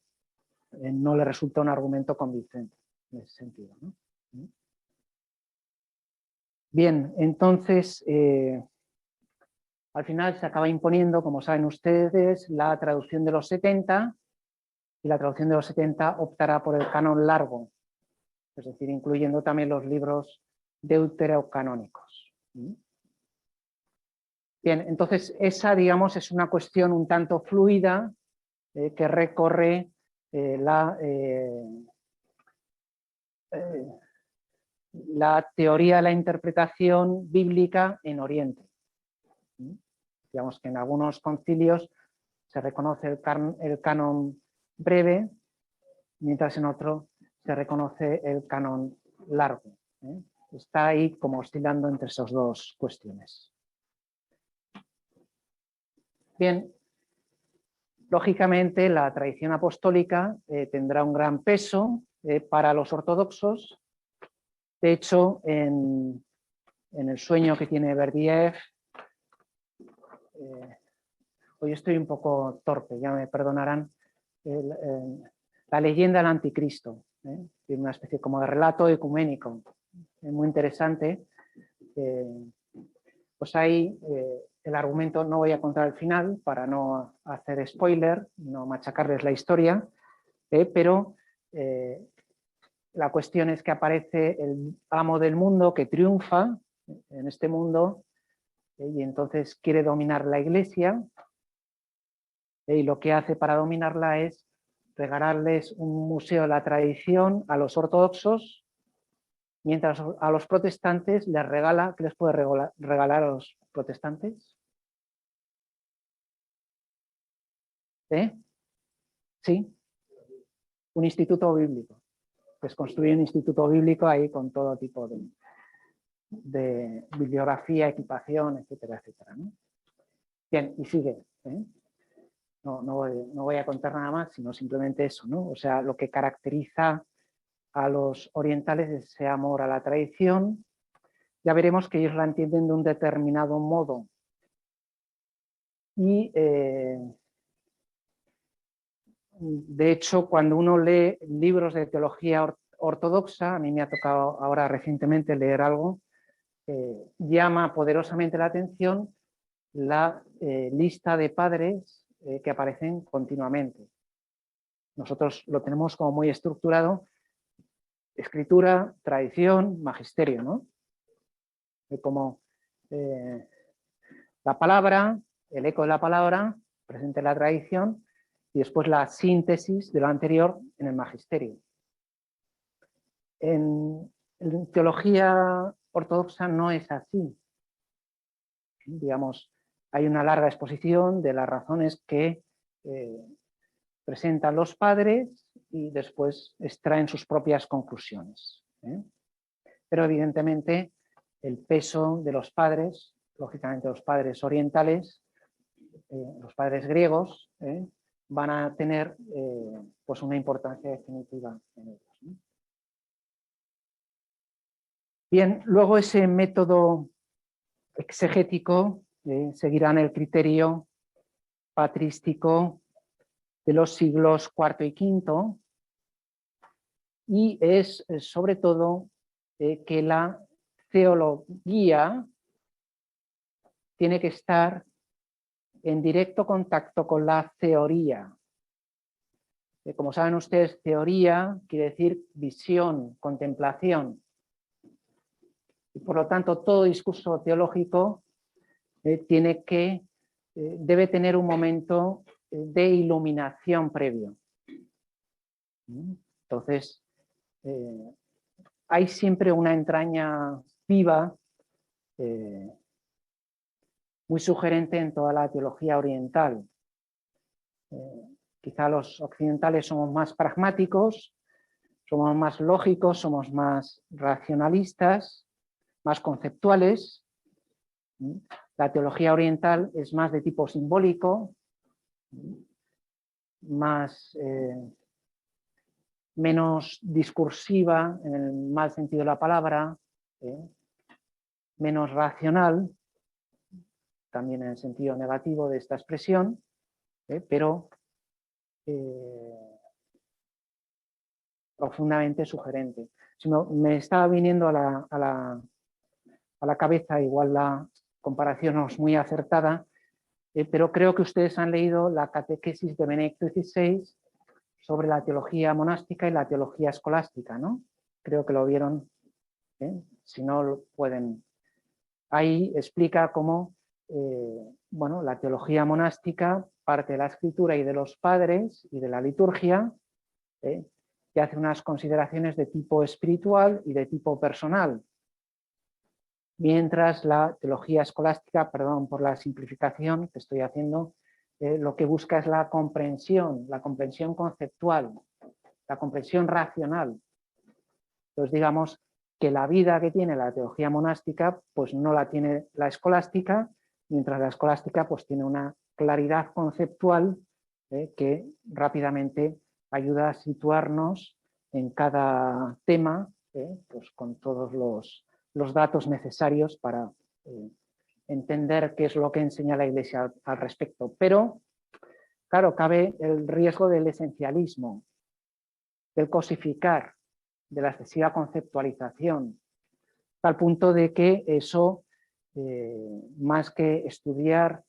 no le resulta un argumento convincente en ese sentido, ¿no? Bien, entonces, al final se acaba imponiendo, como saben ustedes, la traducción de los 70, y la traducción de los 70 optará por el canon largo, es decir, incluyendo también los libros deuterocanónicos. Bien, entonces esa, digamos, es una cuestión un tanto fluida que recorre la teoría de la interpretación bíblica en Oriente. Digamos que en algunos concilios se reconoce el canon breve, mientras en otro se reconoce el canon largo. Está ahí como oscilando entre esas dos cuestiones. Bien, lógicamente la tradición apostólica tendrá un gran peso para los ortodoxos. De hecho, en el sueño que tiene Berdiev, hoy estoy un poco torpe, ya me perdonarán, la leyenda del anticristo, tiene una especie como de relato ecuménico, muy interesante. Pues ahí el argumento, no voy a contar el final para no hacer spoiler, no machacarles la historia, pero la cuestión es que aparece el amo del mundo que triunfa en este mundo y entonces quiere dominar la iglesia, y lo que hace para dominarla es regalarles un museo de la tradición a los ortodoxos, mientras a los protestantes les regala, ¿qué les puede regalar a los protestantes? Sí, un instituto bíblico. Pues construye un instituto bíblico ahí con todo tipo de bibliografía, equipación, etcétera, etcétera, ¿no? Bien, y sigue. No voy a contar nada más, sino simplemente eso, ¿no? O sea, lo que caracteriza a los orientales es ese amor a la tradición. Ya veremos que ellos la entienden de un determinado modo. Y de hecho, cuando uno lee libros de teología ortodoxa, a mí me ha tocado ahora recientemente leer algo, llama poderosamente la atención la lista de padres que aparecen continuamente. Nosotros lo tenemos como muy estructurado: escritura, tradición, magisterio, ¿no? Como la palabra, el eco de la palabra, presente en la tradición, y después la síntesis de lo anterior en el magisterio. En teología ortodoxa no es así. Digamos, hay una larga exposición de las razones que presentan los padres y después extraen sus propias conclusiones. Pero evidentemente el peso de los padres, lógicamente los padres orientales, los padres griegos, van a tener pues una importancia definitiva en ellos, ¿no? Bien, luego ese método exegético seguirán el criterio patrístico de los siglos IV y V, y es sobre todo que la teología tiene que estar en directo contacto con la teoría. Como saben ustedes, teoría quiere decir visión, contemplación. Y por lo tanto, todo discurso teológico debe tener un momento de iluminación previo. Entonces, hay siempre una entraña viva, muy sugerente en toda la teología oriental. Quizá los occidentales somos más pragmáticos, somos más lógicos, somos más racionalistas, más conceptuales. La teología oriental es más de tipo simbólico, menos discursiva en el mal sentido de la palabra, menos racional, también en el sentido negativo de esta expresión, pero profundamente sugerente. Si no, me estaba viniendo a la cabeza, igual la comparación no es muy acertada, pero creo que ustedes han leído la catequesis de Benedicto XVI sobre la teología monástica y la teología escolástica, ¿no? Creo que lo vieron, si no lo pueden. Ahí explica cómo bueno, la teología monástica parte de la escritura y de los padres y de la liturgia, que hace unas consideraciones de tipo espiritual y de tipo personal, mientras la teología escolástica, perdón por la simplificación que estoy haciendo, lo que busca es la comprensión conceptual, la comprensión racional. Entonces, digamos que la vida que tiene la teología monástica, pues no la tiene la escolástica, mientras la escolástica pues tiene una claridad conceptual que rápidamente ayuda a situarnos en cada tema, pues con todos los datos necesarios para entender qué es lo que enseña la Iglesia al respecto. Pero, claro, cabe el riesgo del esencialismo, del cosificar, de la excesiva conceptualización, al punto de que eso, más que estudiar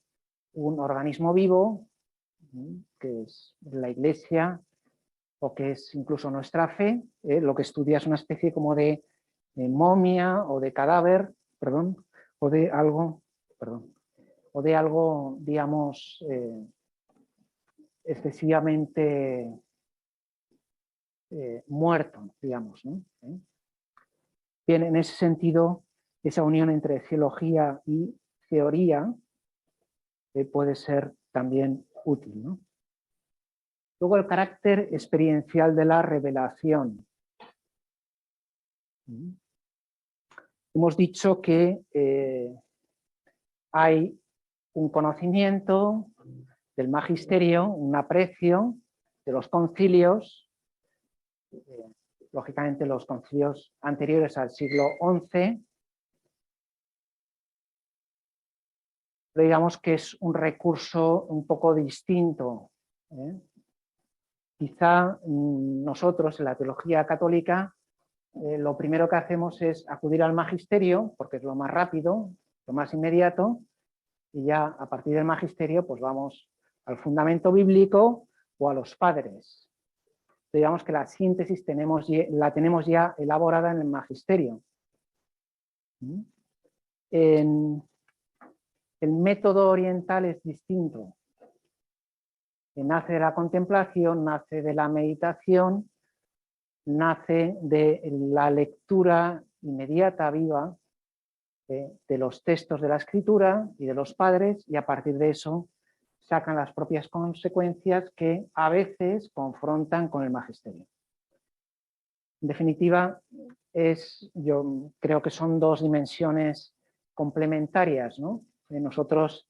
un organismo vivo, que es la Iglesia, o que es incluso nuestra fe, lo que estudia es una especie como de momia o de cadáver, perdón, o de algo, digamos, excesivamente muerto, digamos, ¿no? Bien, en ese sentido, esa unión entre teología y teoría puede ser también útil, ¿no? Luego, el carácter experiencial de la revelación. Hemos dicho que hay un conocimiento del magisterio, un aprecio de los concilios, lógicamente los concilios anteriores al siglo XI, pero digamos que es un recurso un poco distinto. Quizá nosotros en la teología católica lo primero que hacemos es acudir al magisterio, porque es lo más rápido, lo más inmediato, y ya a partir del magisterio pues vamos al fundamento bíblico o a los padres. Digamos que la síntesis la tenemos ya elaborada en el magisterio. El método oriental es distinto. Nace de la contemplación, nace de la meditación, nace de la lectura inmediata, viva, de los textos de la Escritura y de los padres, y a partir de eso sacan las propias consecuencias que a veces confrontan con el magisterio. En definitiva, yo creo que son dos dimensiones complementarias, ¿no? Nosotros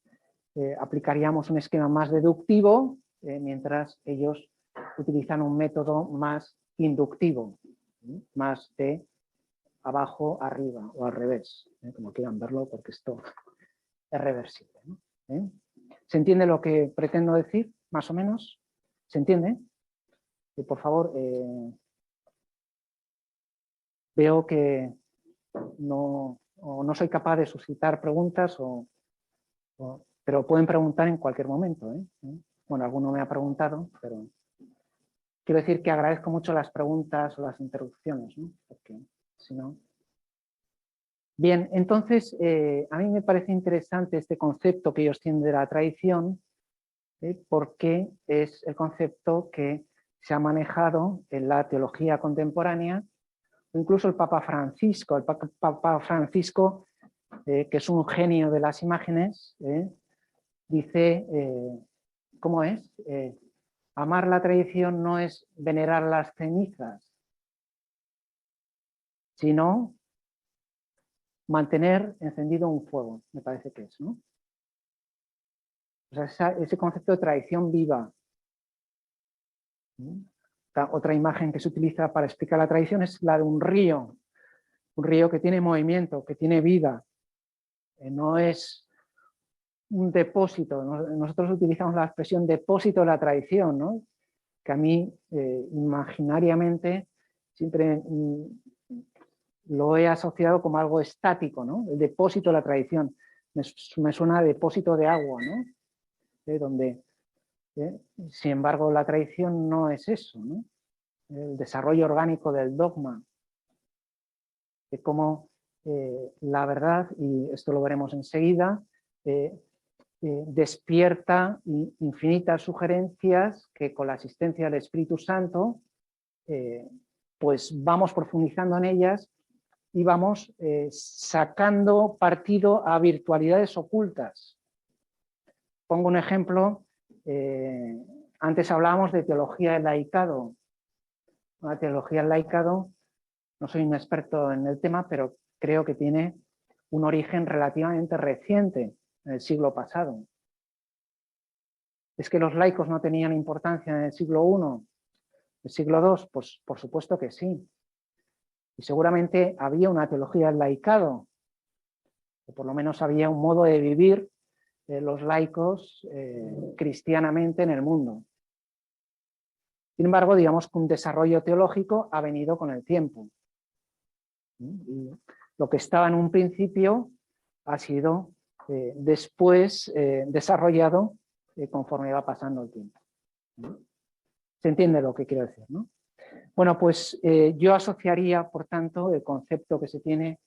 aplicaríamos un esquema más deductivo, mientras ellos utilizan un método más inductivo, más de abajo arriba o al revés, como quieran verlo, porque esto es reversible, ¿no? ¿Se entiende lo que pretendo decir, más o menos? ¿Se entiende? Por favor, veo que no soy capaz de suscitar preguntas o Pero pueden preguntar en cualquier momento, ¿eh? Bueno, alguno me ha preguntado, pero quiero decir que agradezco mucho las preguntas o las interrupciones, ¿no? Porque si no... Bien, entonces, a mí me parece interesante este concepto que ellos tienen de la tradición, porque es el concepto que se ha manejado en la teología contemporánea, o incluso el Papa Francisco. El Papa Francisco, que es un genio de las imágenes, dice, ¿cómo es? Amar la tradición no es venerar las cenizas, sino mantener encendido un fuego, me parece que es, ¿no? O sea, ese concepto de tradición viva. Otra imagen que se utiliza para explicar la tradición es la de un río que tiene movimiento, que tiene vida, no es un depósito. Nosotros utilizamos la expresión depósito de la tradición, ¿no? Que a mí imaginariamente siempre lo he asociado como algo estático, ¿no? El depósito de la tradición. Me suena a depósito de agua, ¿no? Donde, sin embargo, la tradición no es eso, ¿no? El desarrollo orgánico del dogma, de cómo la verdad, y esto lo veremos enseguida, despierta infinitas sugerencias que con la asistencia del Espíritu Santo pues vamos profundizando en ellas y vamos sacando partido a virtualidades ocultas. Pongo un ejemplo, antes hablábamos de teología del laicado. La teología del laicado, no soy un experto en el tema, pero creo que tiene un origen relativamente reciente, en el siglo pasado. ¿Es que los laicos no tenían importancia en el siglo I, el siglo II? Pues por supuesto que sí. Y seguramente había una teología del laicado, o por lo menos había un modo de vivir los laicos cristianamente en el mundo. Sin embargo, digamos que un desarrollo teológico ha venido con el tiempo. Y lo que estaba en un principio ha sido después desarrollado conforme va pasando el tiempo. ¿Se entiende lo que quiero decir, no? Bueno, pues yo asociaría, por tanto, el concepto que se tiene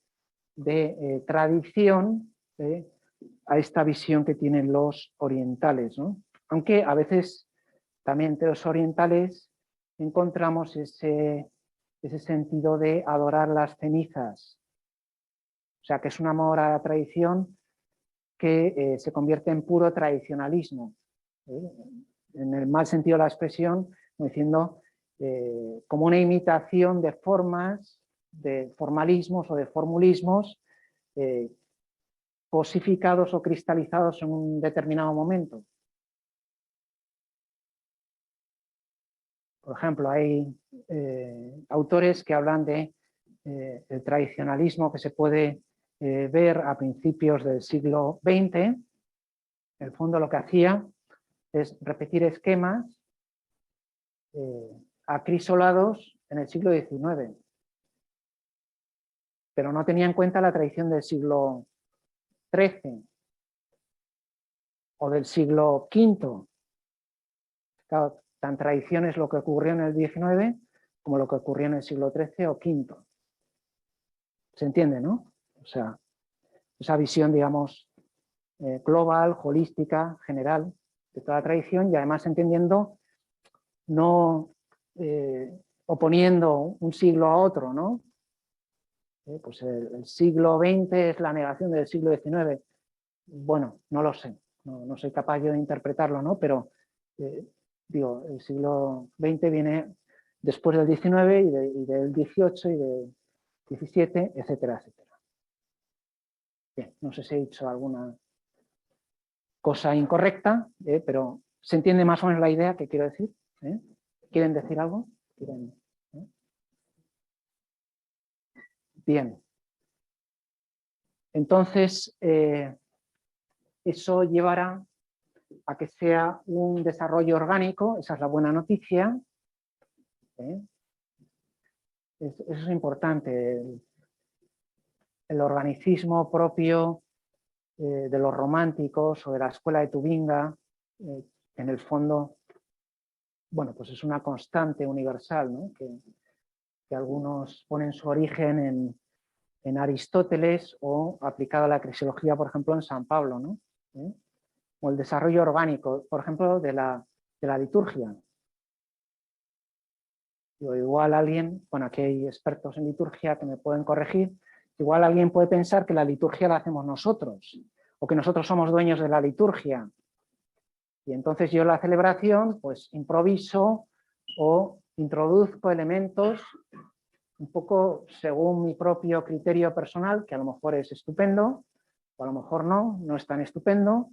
de tradición a esta visión que tienen los orientales, ¿no? Aunque a veces también entre los orientales encontramos ese sentido de adorar las cenizas. O sea, que es un amor a la tradición que se convierte en puro tradicionalismo. En el mal sentido de la expresión, como diciendo, como una imitación de formas, de formalismos o de formulismos cosificados o cristalizados en un determinado momento. Por ejemplo, hay autores que hablan de el tradicionalismo que se puede ver a principios del siglo XX. En el fondo lo que hacía es repetir esquemas acrisolados en el siglo XIX, pero no tenía en cuenta la tradición del siglo XIII o del siglo V. Claro, tan tradición es lo que ocurrió en el XIX como lo que ocurrió en el siglo XIII o V. ¿Se entiende, no? O sea, esa visión, digamos, global, holística, general de toda la tradición y además entendiendo, no oponiendo un siglo a otro, ¿no? Pues el siglo XX es la negación del siglo XIX. Bueno, no lo sé, no soy capaz yo de interpretarlo, ¿no? Pero digo, el siglo XX viene después del XIX y del XVIII y del XVII, etcétera, etcétera. Bien, no sé si he dicho alguna cosa incorrecta, pero se entiende más o menos la idea que quiero decir. ¿Quieren decir algo? ¿Quieren? Bien. Entonces, eso llevará a que sea un desarrollo orgánico, esa es la buena noticia. Eso es importante. El organicismo propio de los románticos o de la escuela de Tubinga, en el fondo, bueno, pues es una constante universal, ¿no? que algunos ponen su origen en Aristóteles o aplicado a la eclesiología, por ejemplo, en San Pablo, ¿no? O el desarrollo orgánico, por ejemplo, de la liturgia. O igual alguien, bueno, aquí hay expertos en liturgia que me pueden corregir, igual alguien puede pensar que la liturgia la hacemos nosotros, o que nosotros somos dueños de la liturgia. Y entonces yo en la celebración, pues improviso o introduzco elementos un poco según mi propio criterio personal, que a lo mejor es estupendo, o a lo mejor no es tan estupendo,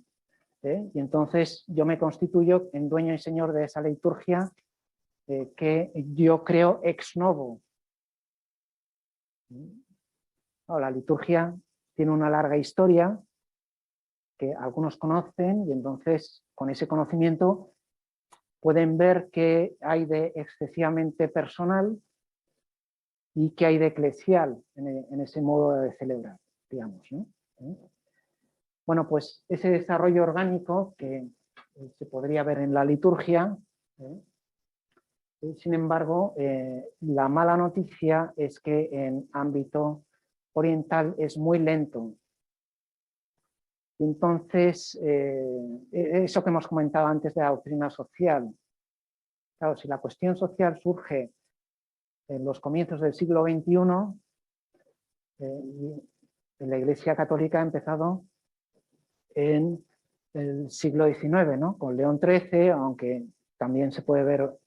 y entonces yo me constituyo en dueño y señor de esa liturgia que yo creo ex novo. La liturgia tiene una larga historia que algunos conocen y entonces con ese conocimiento pueden ver qué hay de excesivamente personal y qué hay de eclesial en ese modo de celebrar, digamos, ¿no? Bueno, pues ese desarrollo orgánico que se podría ver en la liturgia, sin embargo, la mala noticia es que en ámbito oriental es muy lento. Entonces, eso que hemos comentado antes de la doctrina social, claro, si la cuestión social surge en los comienzos del siglo XXI, la Iglesia Católica ha empezado en el siglo XIX, ¿no? Con León XIII, aunque también se puede ver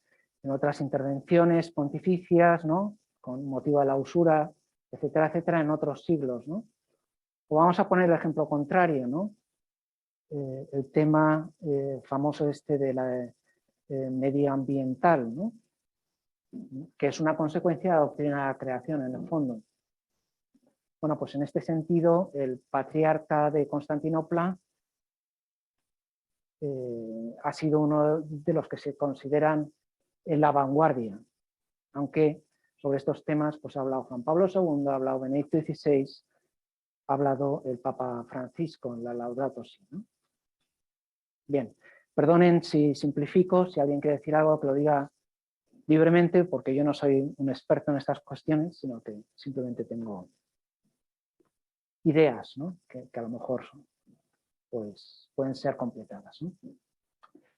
en otras intervenciones pontificias, ¿no? Con motivo de la usura, etcétera, etcétera, en otros siglos, ¿no? O vamos a poner el ejemplo contrario, ¿no? El tema famoso de la medioambiental, ¿no? Que es una consecuencia de la doctrina de la creación, en el fondo. Bueno, pues en este sentido, el patriarca de Constantinopla ha sido uno de los que se consideran en la vanguardia, aunque sobre estos temas pues, ha hablado Juan Pablo II, ha hablado Benedicto XVI, ha hablado el Papa Francisco en la Laudato Si, ¿no? Bien, perdonen si simplifico, si alguien quiere decir algo que lo diga libremente, porque yo no soy un experto en estas cuestiones, sino que simplemente tengo ideas, ¿no? que a lo mejor pues, pueden ser completadas, ¿no?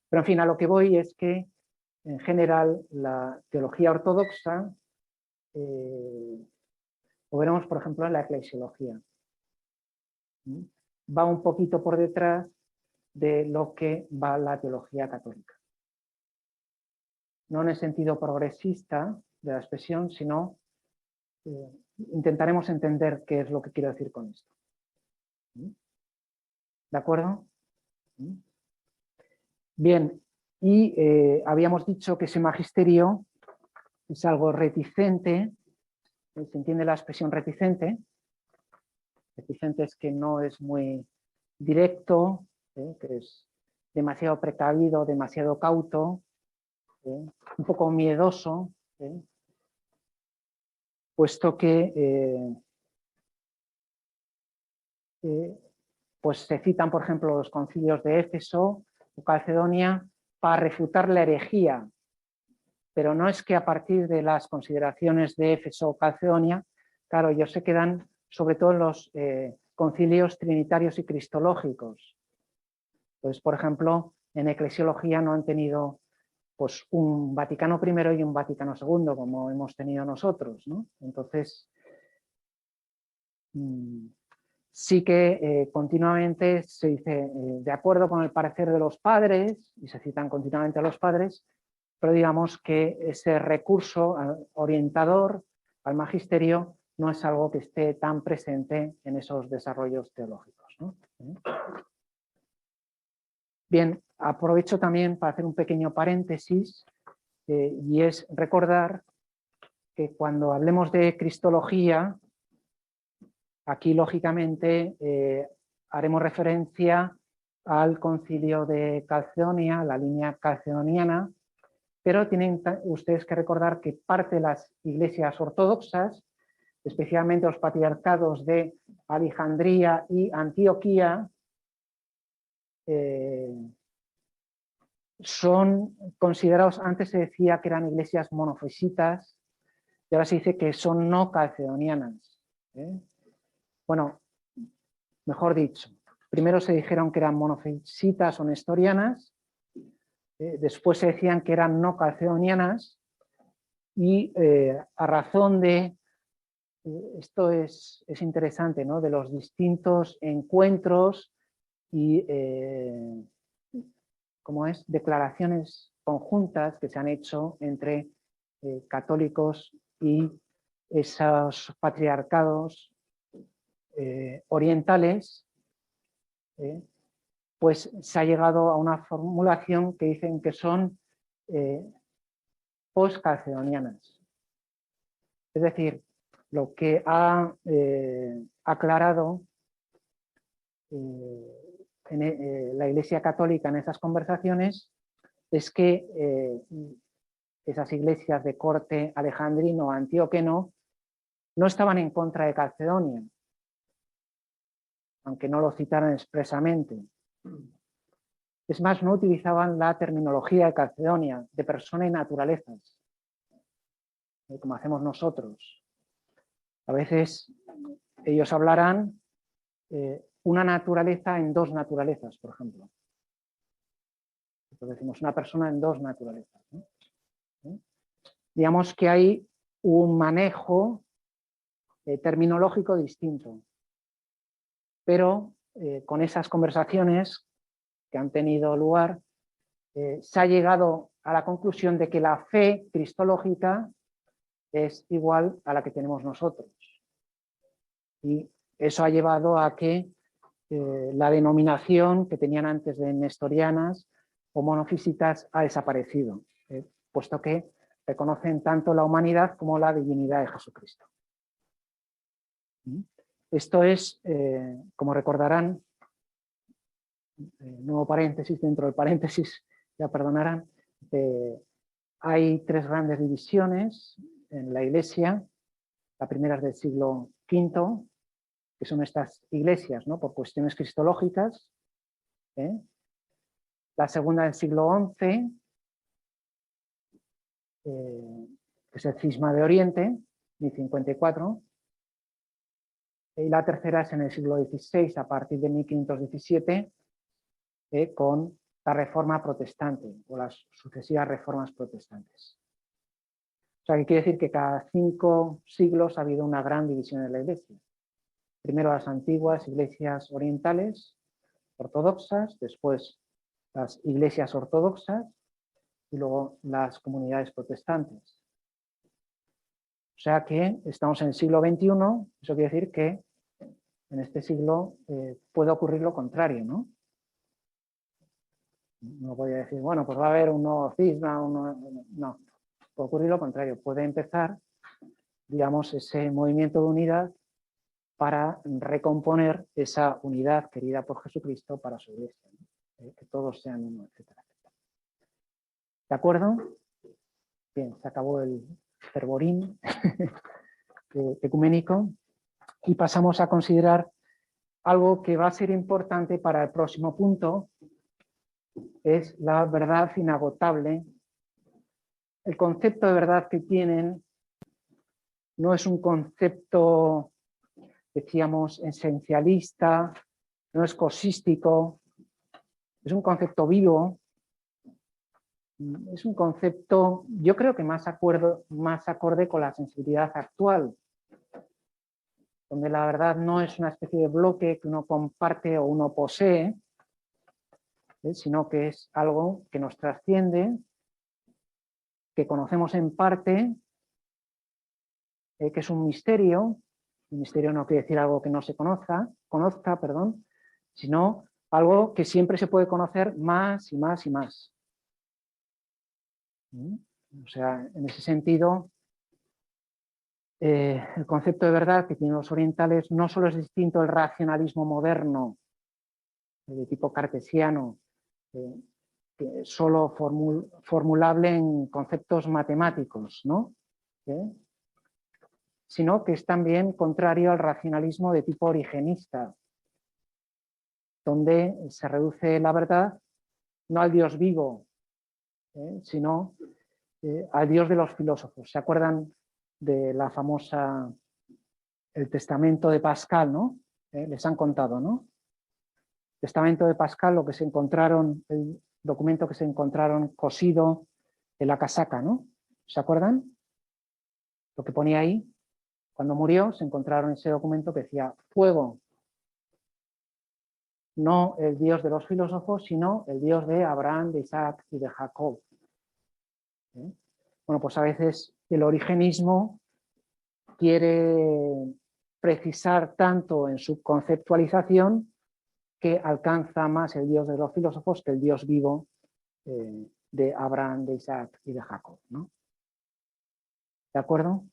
Pero en fin, a lo que voy es que en general la teología ortodoxa lo veremos, por ejemplo, en la eclesiología. Va un poquito por detrás de lo que va la teología católica. No en el sentido progresista de la expresión, sino intentaremos entender qué es lo que quiero decir con esto. ¿De acuerdo? Bien, y habíamos dicho que ese magisterio es algo reticente. ¿Se entiende la expresión reticente? Reticente es que no es muy directo, que es demasiado precavido, demasiado cauto, un poco miedoso, puesto que pues se citan, por ejemplo, los concilios de Éfeso o Calcedonia para refutar la herejía, pero no es que a partir de las consideraciones de Éfeso o Calcedonia, claro, ellos se quedan sobre todo en los concilios trinitarios y cristológicos. Entonces, por ejemplo, en eclesiología no han tenido pues, un Vaticano I y un Vaticano II, como hemos tenido nosotros, ¿no? Entonces, sí que continuamente se dice, de acuerdo con el parecer de los padres, y se citan continuamente a los padres, pero digamos que ese recurso orientador al magisterio no es algo que esté tan presente en esos desarrollos teológicos, ¿no? Bien, aprovecho también para hacer un pequeño paréntesis y es recordar que cuando hablemos de cristología, aquí lógicamente haremos referencia al concilio de Calcedonia, la línea calcedoniana, pero tienen ustedes que recordar que parte de las iglesias ortodoxas especialmente los patriarcados de Alejandría y Antioquía, son considerados, antes se decía que eran iglesias monofisitas, y ahora se dice que son no calcedonianas. Bueno, mejor dicho, primero se dijeron que eran monofisitas o nestorianas, después se decían que eran no calcedonianas, y a razón de, esto es interesante, ¿no?, de los distintos encuentros y declaraciones conjuntas que se han hecho entre católicos y esos patriarcados orientales, pues se ha llegado a una formulación que dicen que son post-calcedonianas. Es decir, lo que ha aclarado la Iglesia Católica en esas conversaciones es que esas iglesias de corte alejandrino o antioqueno no estaban en contra de Calcedonia, aunque no lo citaran expresamente. Es más, no utilizaban la terminología de Calcedonia, de persona y naturalezas, como hacemos nosotros. A veces ellos hablarán una naturaleza en dos naturalezas, por ejemplo. Entonces decimos una persona en dos naturalezas, ¿no? Digamos que hay un manejo terminológico distinto, pero con esas conversaciones que han tenido lugar, se ha llegado a la conclusión de que la fe cristológica es igual a la que tenemos nosotros. Y eso ha llevado a que la denominación que tenían antes de nestorianas o monofisitas ha desaparecido, puesto que reconocen tanto la humanidad como la divinidad de Jesucristo. Esto es, como recordarán, nuevo paréntesis dentro del paréntesis, ya perdonarán, hay tres grandes divisiones en la Iglesia. La primera es del siglo V, que son estas iglesias, ¿no?, por cuestiones cristológicas. La segunda del siglo XI, que es el Cisma de Oriente, 1054. Y la tercera es en el siglo XVI, a partir de 1517, con la Reforma Protestante o las sucesivas reformas protestantes. O sea, que quiere decir que cada 5 siglos ha habido una gran división en la Iglesia. Primero las antiguas iglesias orientales, ortodoxas, después las iglesias ortodoxas y luego las comunidades protestantes. O sea que estamos en el siglo XXI, eso quiere decir que en este siglo puede ocurrir lo contrario, ¿no? No voy a decir, bueno, pues va a haber un nuevo cisma, no, puede ocurrir lo contrario, puede empezar, digamos, ese movimiento de unidad para recomponer esa unidad querida por Jesucristo para su iglesia, ¿no? Que todos sean uno, etcétera, etcétera. ¿De acuerdo? Bien, se acabó el fervorín ecuménico y pasamos a considerar algo que va a ser importante para el próximo punto, es la verdad inagotable. El concepto de verdad que tienen no es un concepto, decíamos, esencialista, no es cosístico, es un concepto vivo, es un concepto, yo creo que más acorde con la sensibilidad actual, donde la verdad no es una especie de bloque que uno comparte o uno posee, sino que es algo que nos trasciende, que conocemos en parte, que es un misterio. Un misterio no quiere decir algo que no se conozca, sino algo que siempre se puede conocer más y más y más. O sea, en ese sentido, el concepto de verdad que tienen los orientales no solo es distinto del racionalismo moderno, de tipo cartesiano, que solo formulable en conceptos matemáticos, ¿no? sino que es también contrario al racionalismo de tipo origenista, donde se reduce la verdad no al Dios vivo, sino al Dios de los filósofos. ¿Se acuerdan de la famosa, el testamento de Pascal, ¿no? Les han contado, ¿no? Testamento de Pascal, lo que se encontraron, el documento que se encontraron cosido en la casaca, ¿no? ¿Se acuerdan? Lo que ponía ahí, cuando murió, se encontraron ese documento que decía fuego, no el Dios de los filósofos, sino el Dios de Abraham, de Isaac y de Jacob. Bueno, pues a veces el origenismo quiere precisar tanto en su conceptualización que alcanza más el Dios de los filósofos que el Dios vivo de Abraham, de Isaac y de Jacob, ¿no? ¿De acuerdo?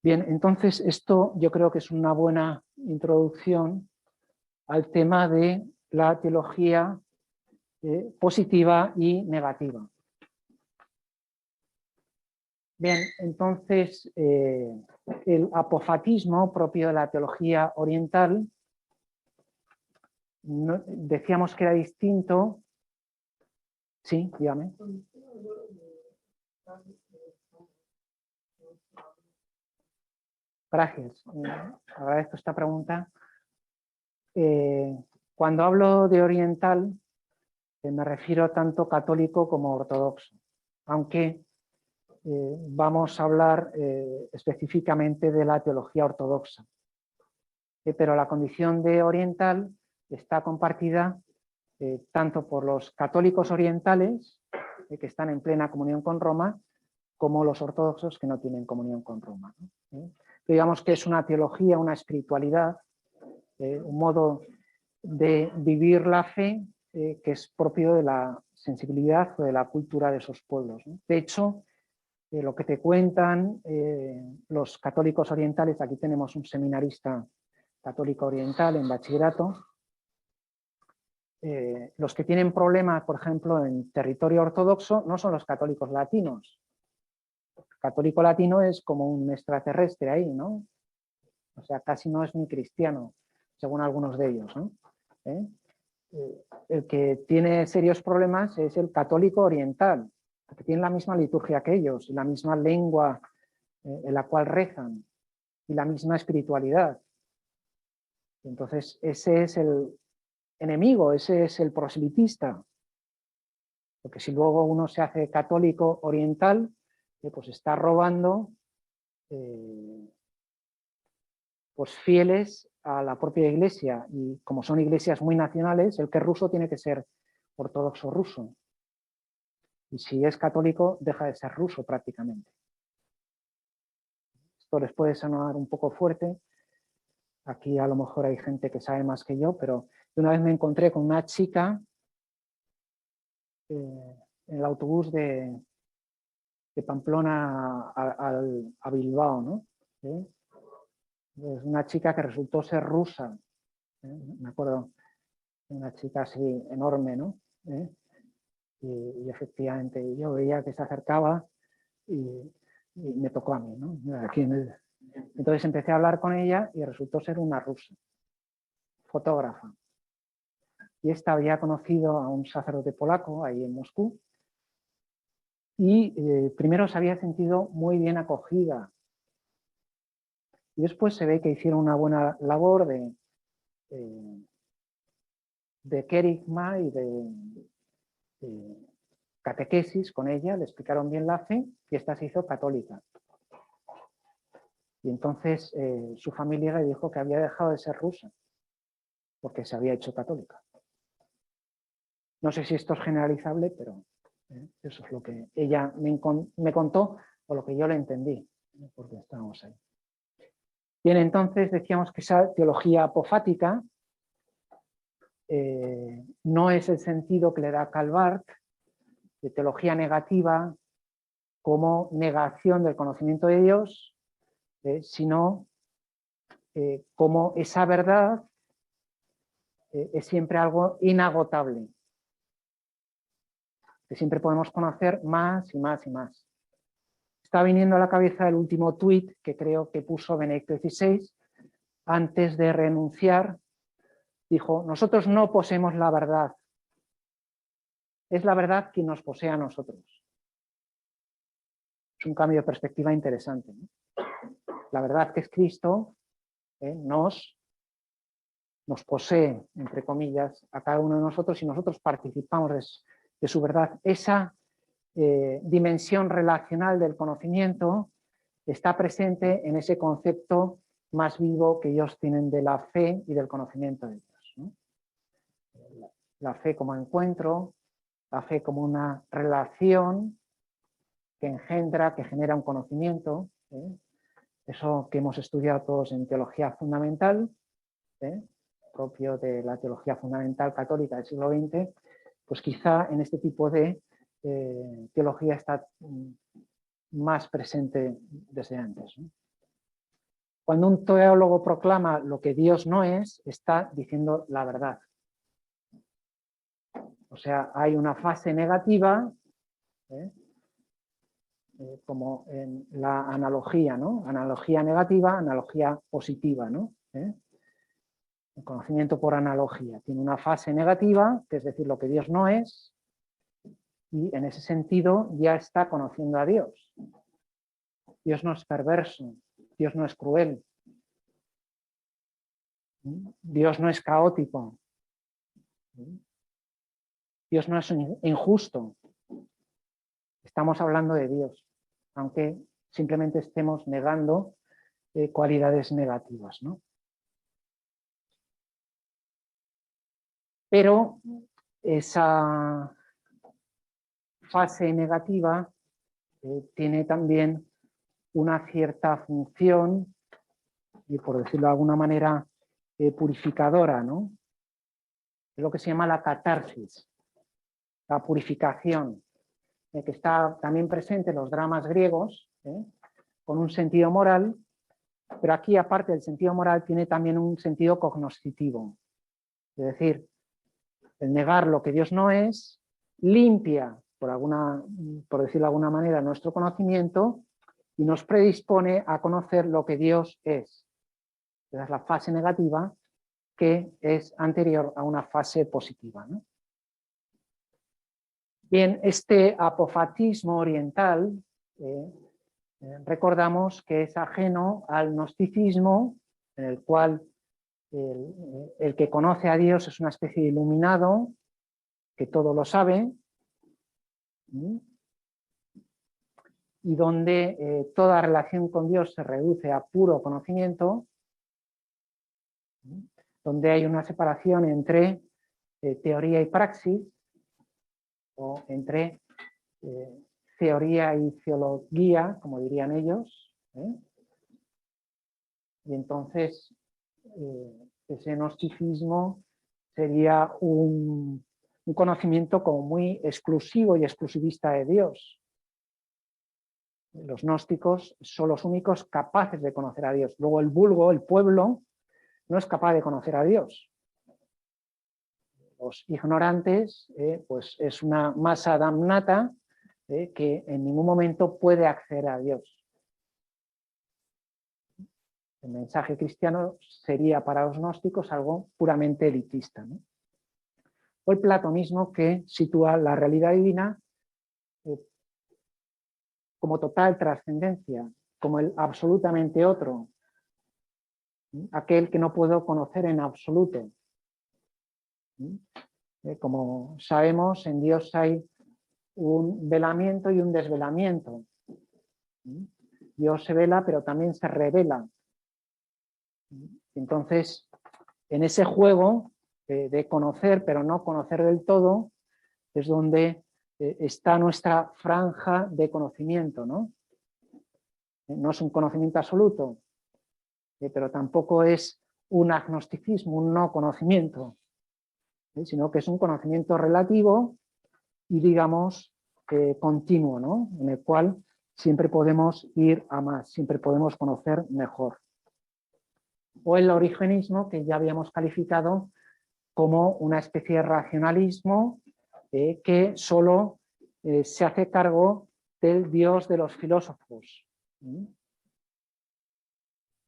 Bien, entonces esto yo creo que es una buena introducción al tema de la teología positiva y negativa. Bien, entonces el apofatismo propio de la teología oriental, decíamos que era distinto. Sí, dígame. Gracias. Agradezco esta pregunta. Cuando hablo de oriental, me refiero tanto católico como ortodoxo, aunque vamos a hablar específicamente de la teología ortodoxa. Pero la condición de oriental está compartida tanto por los católicos orientales, que están en plena comunión con Roma, como los ortodoxos que no tienen comunión con Roma, ¿no? Digamos que es una teología, una espiritualidad, un modo de vivir la fe que es propio de la sensibilidad o de la cultura de esos pueblos, ¿no? De hecho, lo que te cuentan los católicos orientales, aquí tenemos un seminarista católico oriental en bachillerato, los que tienen problemas, por ejemplo, en territorio ortodoxo, no son los católicos latinos. El católico latino es como un extraterrestre ahí, ¿no? O sea, casi no es ni cristiano, según algunos de ellos, ¿no? El que tiene serios problemas es el católico oriental, que tiene la misma liturgia que ellos, y la misma lengua en la cual rezan, y la misma espiritualidad. Entonces, ese es el enemigo, ese es el proselitista. Porque si luego uno se hace católico oriental, pues está robando pues fieles a la propia iglesia. Y como son iglesias muy nacionales, el que es ruso tiene que ser ortodoxo ruso. Y si es católico, deja de ser ruso prácticamente. Esto les puede sonar un poco fuerte. Aquí a lo mejor hay gente que sabe más que yo, pero una vez me encontré con una chica en el autobús de Pamplona a Bilbao, ¿no? Es una chica que resultó ser rusa, me acuerdo, una chica así enorme, ¿no? Y efectivamente yo veía que se acercaba y me tocó a mí, ¿no? Entonces empecé a hablar con ella y resultó ser una rusa, fotógrafa. Y esta había conocido a un sacerdote polaco ahí en Moscú y primero se había sentido muy bien acogida. Y después se ve que hicieron una buena labor de querigma y de catequesis con ella, le explicaron bien la fe y esta se hizo católica. Y entonces su familia le dijo que había dejado de ser rusa porque se había hecho católica. No sé si esto es generalizable, pero eso es lo que ella me contó o lo que yo le entendí, porque estábamos ahí. Bien, entonces decíamos que esa teología apofática no es el sentido que le da Karl Barth de teología negativa como negación del conocimiento de Dios, sino como esa verdad es siempre algo inagotable, que siempre podemos conocer más y más y más. está viniendo a la cabeza el último tuit que creo que puso Benedicto XVI antes de renunciar. Dijo: nosotros no poseemos la verdad, es la verdad quien nos posee a nosotros. Es un cambio de perspectiva interesante, ¿no? La verdad que es Cristo nos posee, entre comillas, a cada uno de nosotros, y nosotros participamos de su verdad. Esa dimensión relacional del conocimiento está presente en ese concepto más vivo que ellos tienen de la fe y del conocimiento de Dios, ¿no? La fe como encuentro, la fe como una relación que engendra, que genera un conocimiento, eso que hemos estudiado todos en teología fundamental, propio de la teología fundamental católica del siglo XX, pues quizá en este tipo de teología está más presente desde antes, ¿no? Cuando un teólogo proclama lo que Dios no es, está diciendo la verdad. O sea, hay una fase negativa, como en la analogía, ¿no? Analogía negativa, analogía positiva, ¿no? El conocimiento por analogía tiene una fase negativa, que es decir, lo que Dios no es, y en ese sentido ya está conociendo a Dios. Dios no es perverso, Dios no es cruel, Dios no es caótico, Dios no es injusto. Estamos hablando de Dios, aunque simplemente estemos negando cualidades negativas, ¿no? Pero esa fase negativa tiene también una cierta función, y por decirlo de alguna manera, purificadora, ¿no? Es lo que se llama la catarsis, la purificación, que está también presente en los dramas griegos, con un sentido moral, pero aquí, aparte del sentido moral, tiene también un sentido cognoscitivo. Es decir, el negar lo que Dios no es limpia, por decirlo de alguna manera, nuestro conocimiento y nos predispone a conocer lo que Dios es. Esa es la fase negativa, que es anterior a una fase positiva, ¿no? Bien, este apofatismo oriental recordamos que es ajeno al gnosticismo, en el cual el que conoce a Dios es una especie de iluminado, que todo lo sabe, y donde toda relación con Dios se reduce a puro conocimiento, donde hay una separación entre teoría y praxis, o entre teoría y teología, como dirían ellos, y entonces ese gnosticismo sería un conocimiento como muy exclusivo y exclusivista de Dios. Los gnósticos son los únicos capaces de conocer a Dios. Luego el vulgo, el pueblo, no es capaz de conocer a Dios. Los ignorantes, pues es una masa damnata que en ningún momento puede acceder a Dios. El mensaje cristiano sería para los gnósticos algo puramente elitista, ¿no? O el platonismo, que sitúa la realidad divina como total trascendencia, como el absolutamente otro, aquel que no puedo conocer en absoluto. Como sabemos, en Dios hay un velamiento y un desvelamiento. Dios se vela, pero también se revela. Entonces, en ese juego de conocer, pero no conocer del todo, es donde está nuestra franja de conocimiento, ¿no? No es un conocimiento absoluto, pero tampoco es un agnosticismo, un no conocimiento, sino que es un conocimiento relativo y, digamos, continuo, ¿no? En el cual siempre podemos ir a más, siempre podemos conocer mejor. O el origenismo, que ya habíamos calificado como una especie de racionalismo que solo se hace cargo del Dios de los filósofos.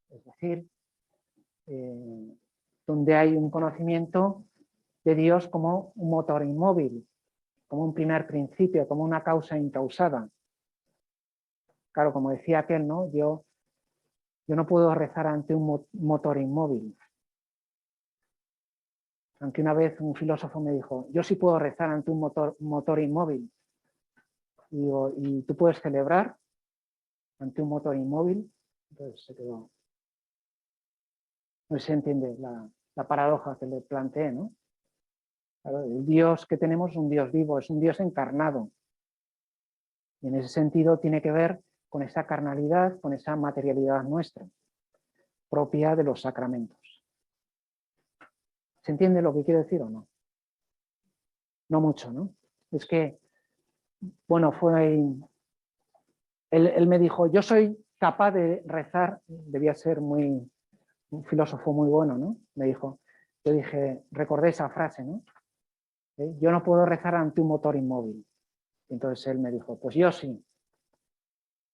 Es decir, donde hay un conocimiento de Dios como un motor inmóvil, como un primer principio, como una causa incausada. Claro, como decía aquel, ¿no? Yo no puedo rezar ante un motor inmóvil. Aunque una vez un filósofo me dijo, yo sí puedo rezar ante un motor inmóvil. Y digo, ¿y tú puedes celebrar ante un motor inmóvil? Entonces se quedó. No se entiende la paradoja que le planteé, ¿no? Claro, el Dios que tenemos es un Dios vivo, es un Dios encarnado. Y en ese sentido tiene que ver con esa carnalidad, con esa materialidad nuestra, propia de los sacramentos. ¿Se entiende lo que quiero decir o no? No mucho, ¿no? Es que, bueno, él me dijo, yo soy capaz de rezar, debía ser un filósofo muy bueno, ¿no? Me dijo, yo dije, recordé esa frase, ¿no? Yo no puedo rezar ante un motor inmóvil. Entonces él me dijo, pues yo sí.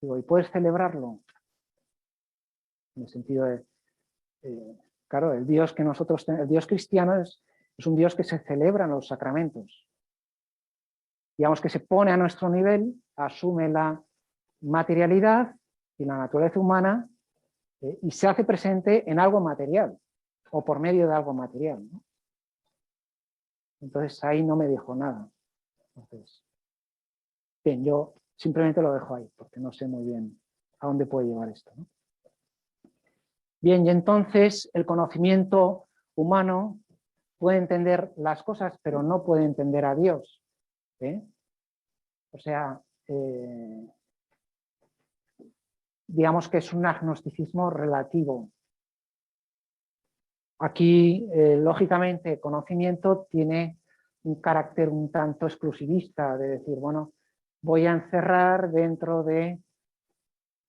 Digo, ¿y puedes celebrarlo? En el sentido de, claro, el Dios que nosotros tenemos, el Dios cristiano es un Dios que se celebra en los sacramentos. Digamos que se pone a nuestro nivel, asume la materialidad y la naturaleza humana y se hace presente en algo material o por medio de algo material, ¿no? Entonces ahí no me dijo nada. Entonces, bien, yo simplemente lo dejo ahí porque no sé muy bien a dónde puede llevar esto, ¿no? Bien, y entonces el conocimiento humano puede entender las cosas, pero no puede entender a Dios. O sea, digamos que es un agnosticismo relativo. Aquí, lógicamente, conocimiento tiene un carácter un tanto exclusivista, de decir, bueno, voy a encerrar dentro de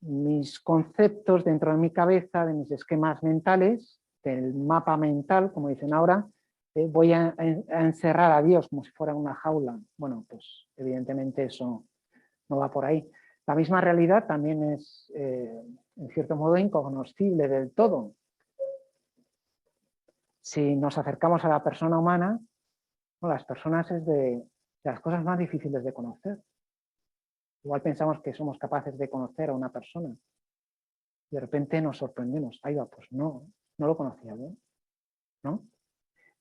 mis conceptos, dentro de mi cabeza, de mis esquemas mentales, del mapa mental, como dicen ahora, voy a encerrar a Dios como si fuera una jaula. Bueno, pues evidentemente eso no va por ahí. La misma realidad también es, en cierto modo, incognoscible del todo. Si nos acercamos a la persona humana, las personas es de las cosas más difíciles de conocer. Igual pensamos que somos capaces de conocer a una persona. De repente nos sorprendemos. Ahí va, pues no lo conocía bien, ¿no?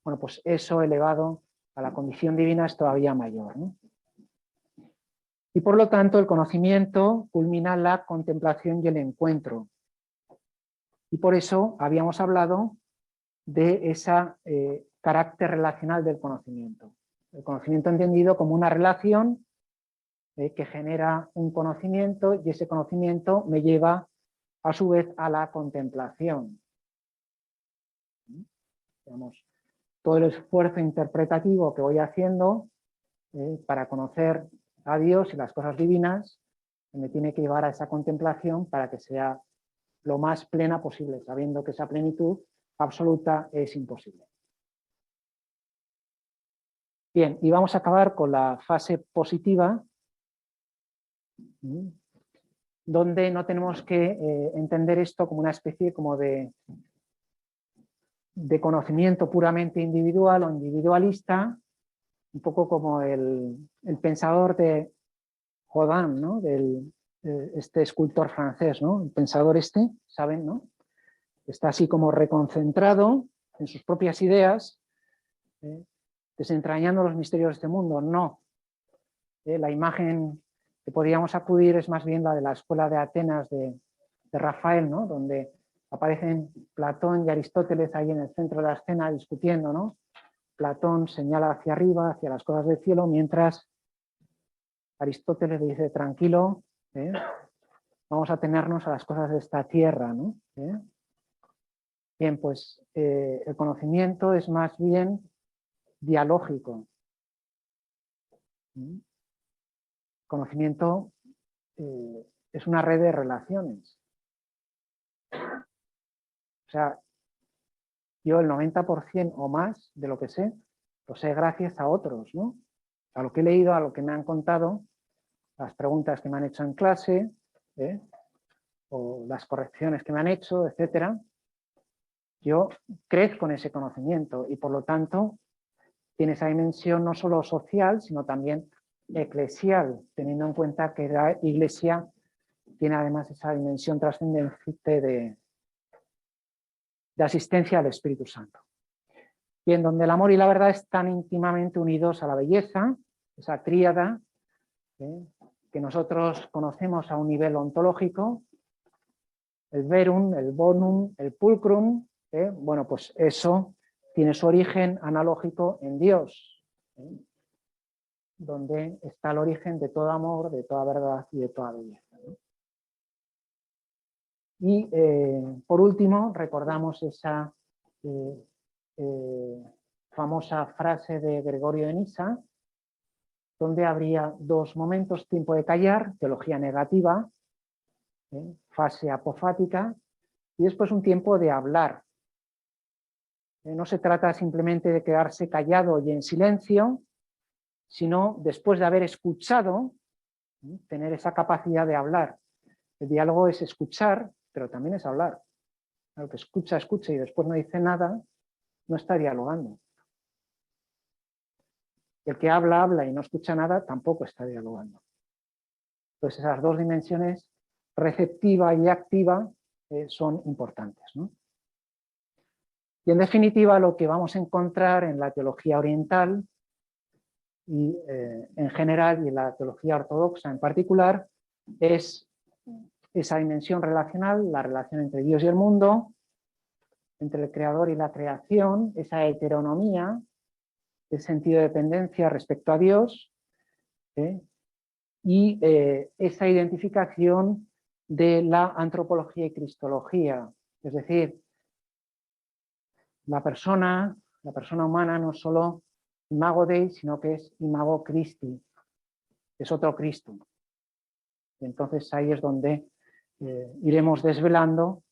Bueno, pues eso elevado a la condición divina es todavía mayor, ¿no? Y por lo tanto el conocimiento culmina la contemplación y el encuentro. Y por eso habíamos hablado de ese carácter relacional del conocimiento. El conocimiento entendido como una relación que genera un conocimiento y ese conocimiento me lleva a su vez a la contemplación. Digamos, todo el esfuerzo interpretativo que voy haciendo para conocer a Dios y las cosas divinas me tiene que llevar a esa contemplación para que sea lo más plena posible, sabiendo que esa plenitud absoluta es imposible. Bien, y vamos a acabar con la fase positiva, donde no tenemos que entender esto como una especie como de conocimiento puramente individual o individualista, un poco como el pensador de Rodin, ¿no? Este escultor francés, ¿no? El pensador ¿saben? ¿No? Está así como reconcentrado en sus propias ideas, desentrañando los misterios de este mundo. No. La imagen que podríamos acudir es más bien la de la escuela de Atenas de Rafael, ¿no? Donde aparecen Platón y Aristóteles ahí en el centro de la escena discutiendo, ¿no? Platón señala hacia arriba, hacia las cosas del cielo, mientras Aristóteles le dice, tranquilo, vamos a atenernos a las cosas de esta tierra, ¿no? Bien, pues el conocimiento es más bien dialógico. Conocimiento es una red de relaciones. O sea, yo el 90% o más de lo que sé, lo sé gracias a otros, ¿no? A lo que he leído, a lo que me han contado, las preguntas que me han hecho en clase, o las correcciones que me han hecho, etcétera, yo crezco en ese conocimiento y por lo tanto tiene esa dimensión no solo social, sino también eclesial, teniendo en cuenta que la Iglesia tiene además esa dimensión trascendente de asistencia al Espíritu Santo. Y en donde el amor y la verdad están íntimamente unidos a la belleza, esa tríada, que nosotros conocemos a un nivel ontológico, el verum, el bonum, el pulcrum, bueno, pues eso tiene su origen analógico en Dios, donde está el origen de todo amor, de toda verdad y de toda belleza. Y por último, recordamos esa famosa frase de Gregorio de Nisa, donde habría dos momentos: tiempo de callar, teología negativa, fase apofática, y después un tiempo de hablar. No se trata simplemente de quedarse callado y en silencio, sino después de haber escuchado, tener esa capacidad de hablar. El diálogo es escuchar, pero también es hablar. El que escucha y después no dice nada, no está dialogando. El que habla y no escucha nada, tampoco está dialogando. Entonces esas dos dimensiones, receptiva y activa, son importantes, ¿no? Y en definitiva lo que vamos a encontrar en la teología oriental y en general y en la teología ortodoxa en particular es esa dimensión relacional, la relación entre Dios y el mundo, entre el creador y la creación, esa heteronomía, el sentido de dependencia respecto a Dios, y esa identificación de la antropología y cristología, es decir, la persona humana no es solo imago Dei, sino que es imago Christi, es otro Cristo. Y entonces ahí es donde iremos desvelando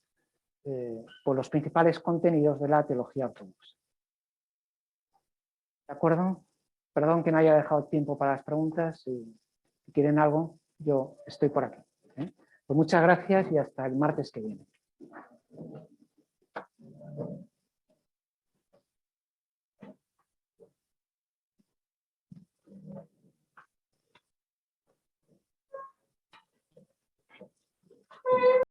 por los principales contenidos de la teología ortodoxa. ¿De acuerdo? Perdón que no haya dejado tiempo para las preguntas. Si quieren algo, yo estoy por aquí. Pues muchas gracias y hasta el martes que viene.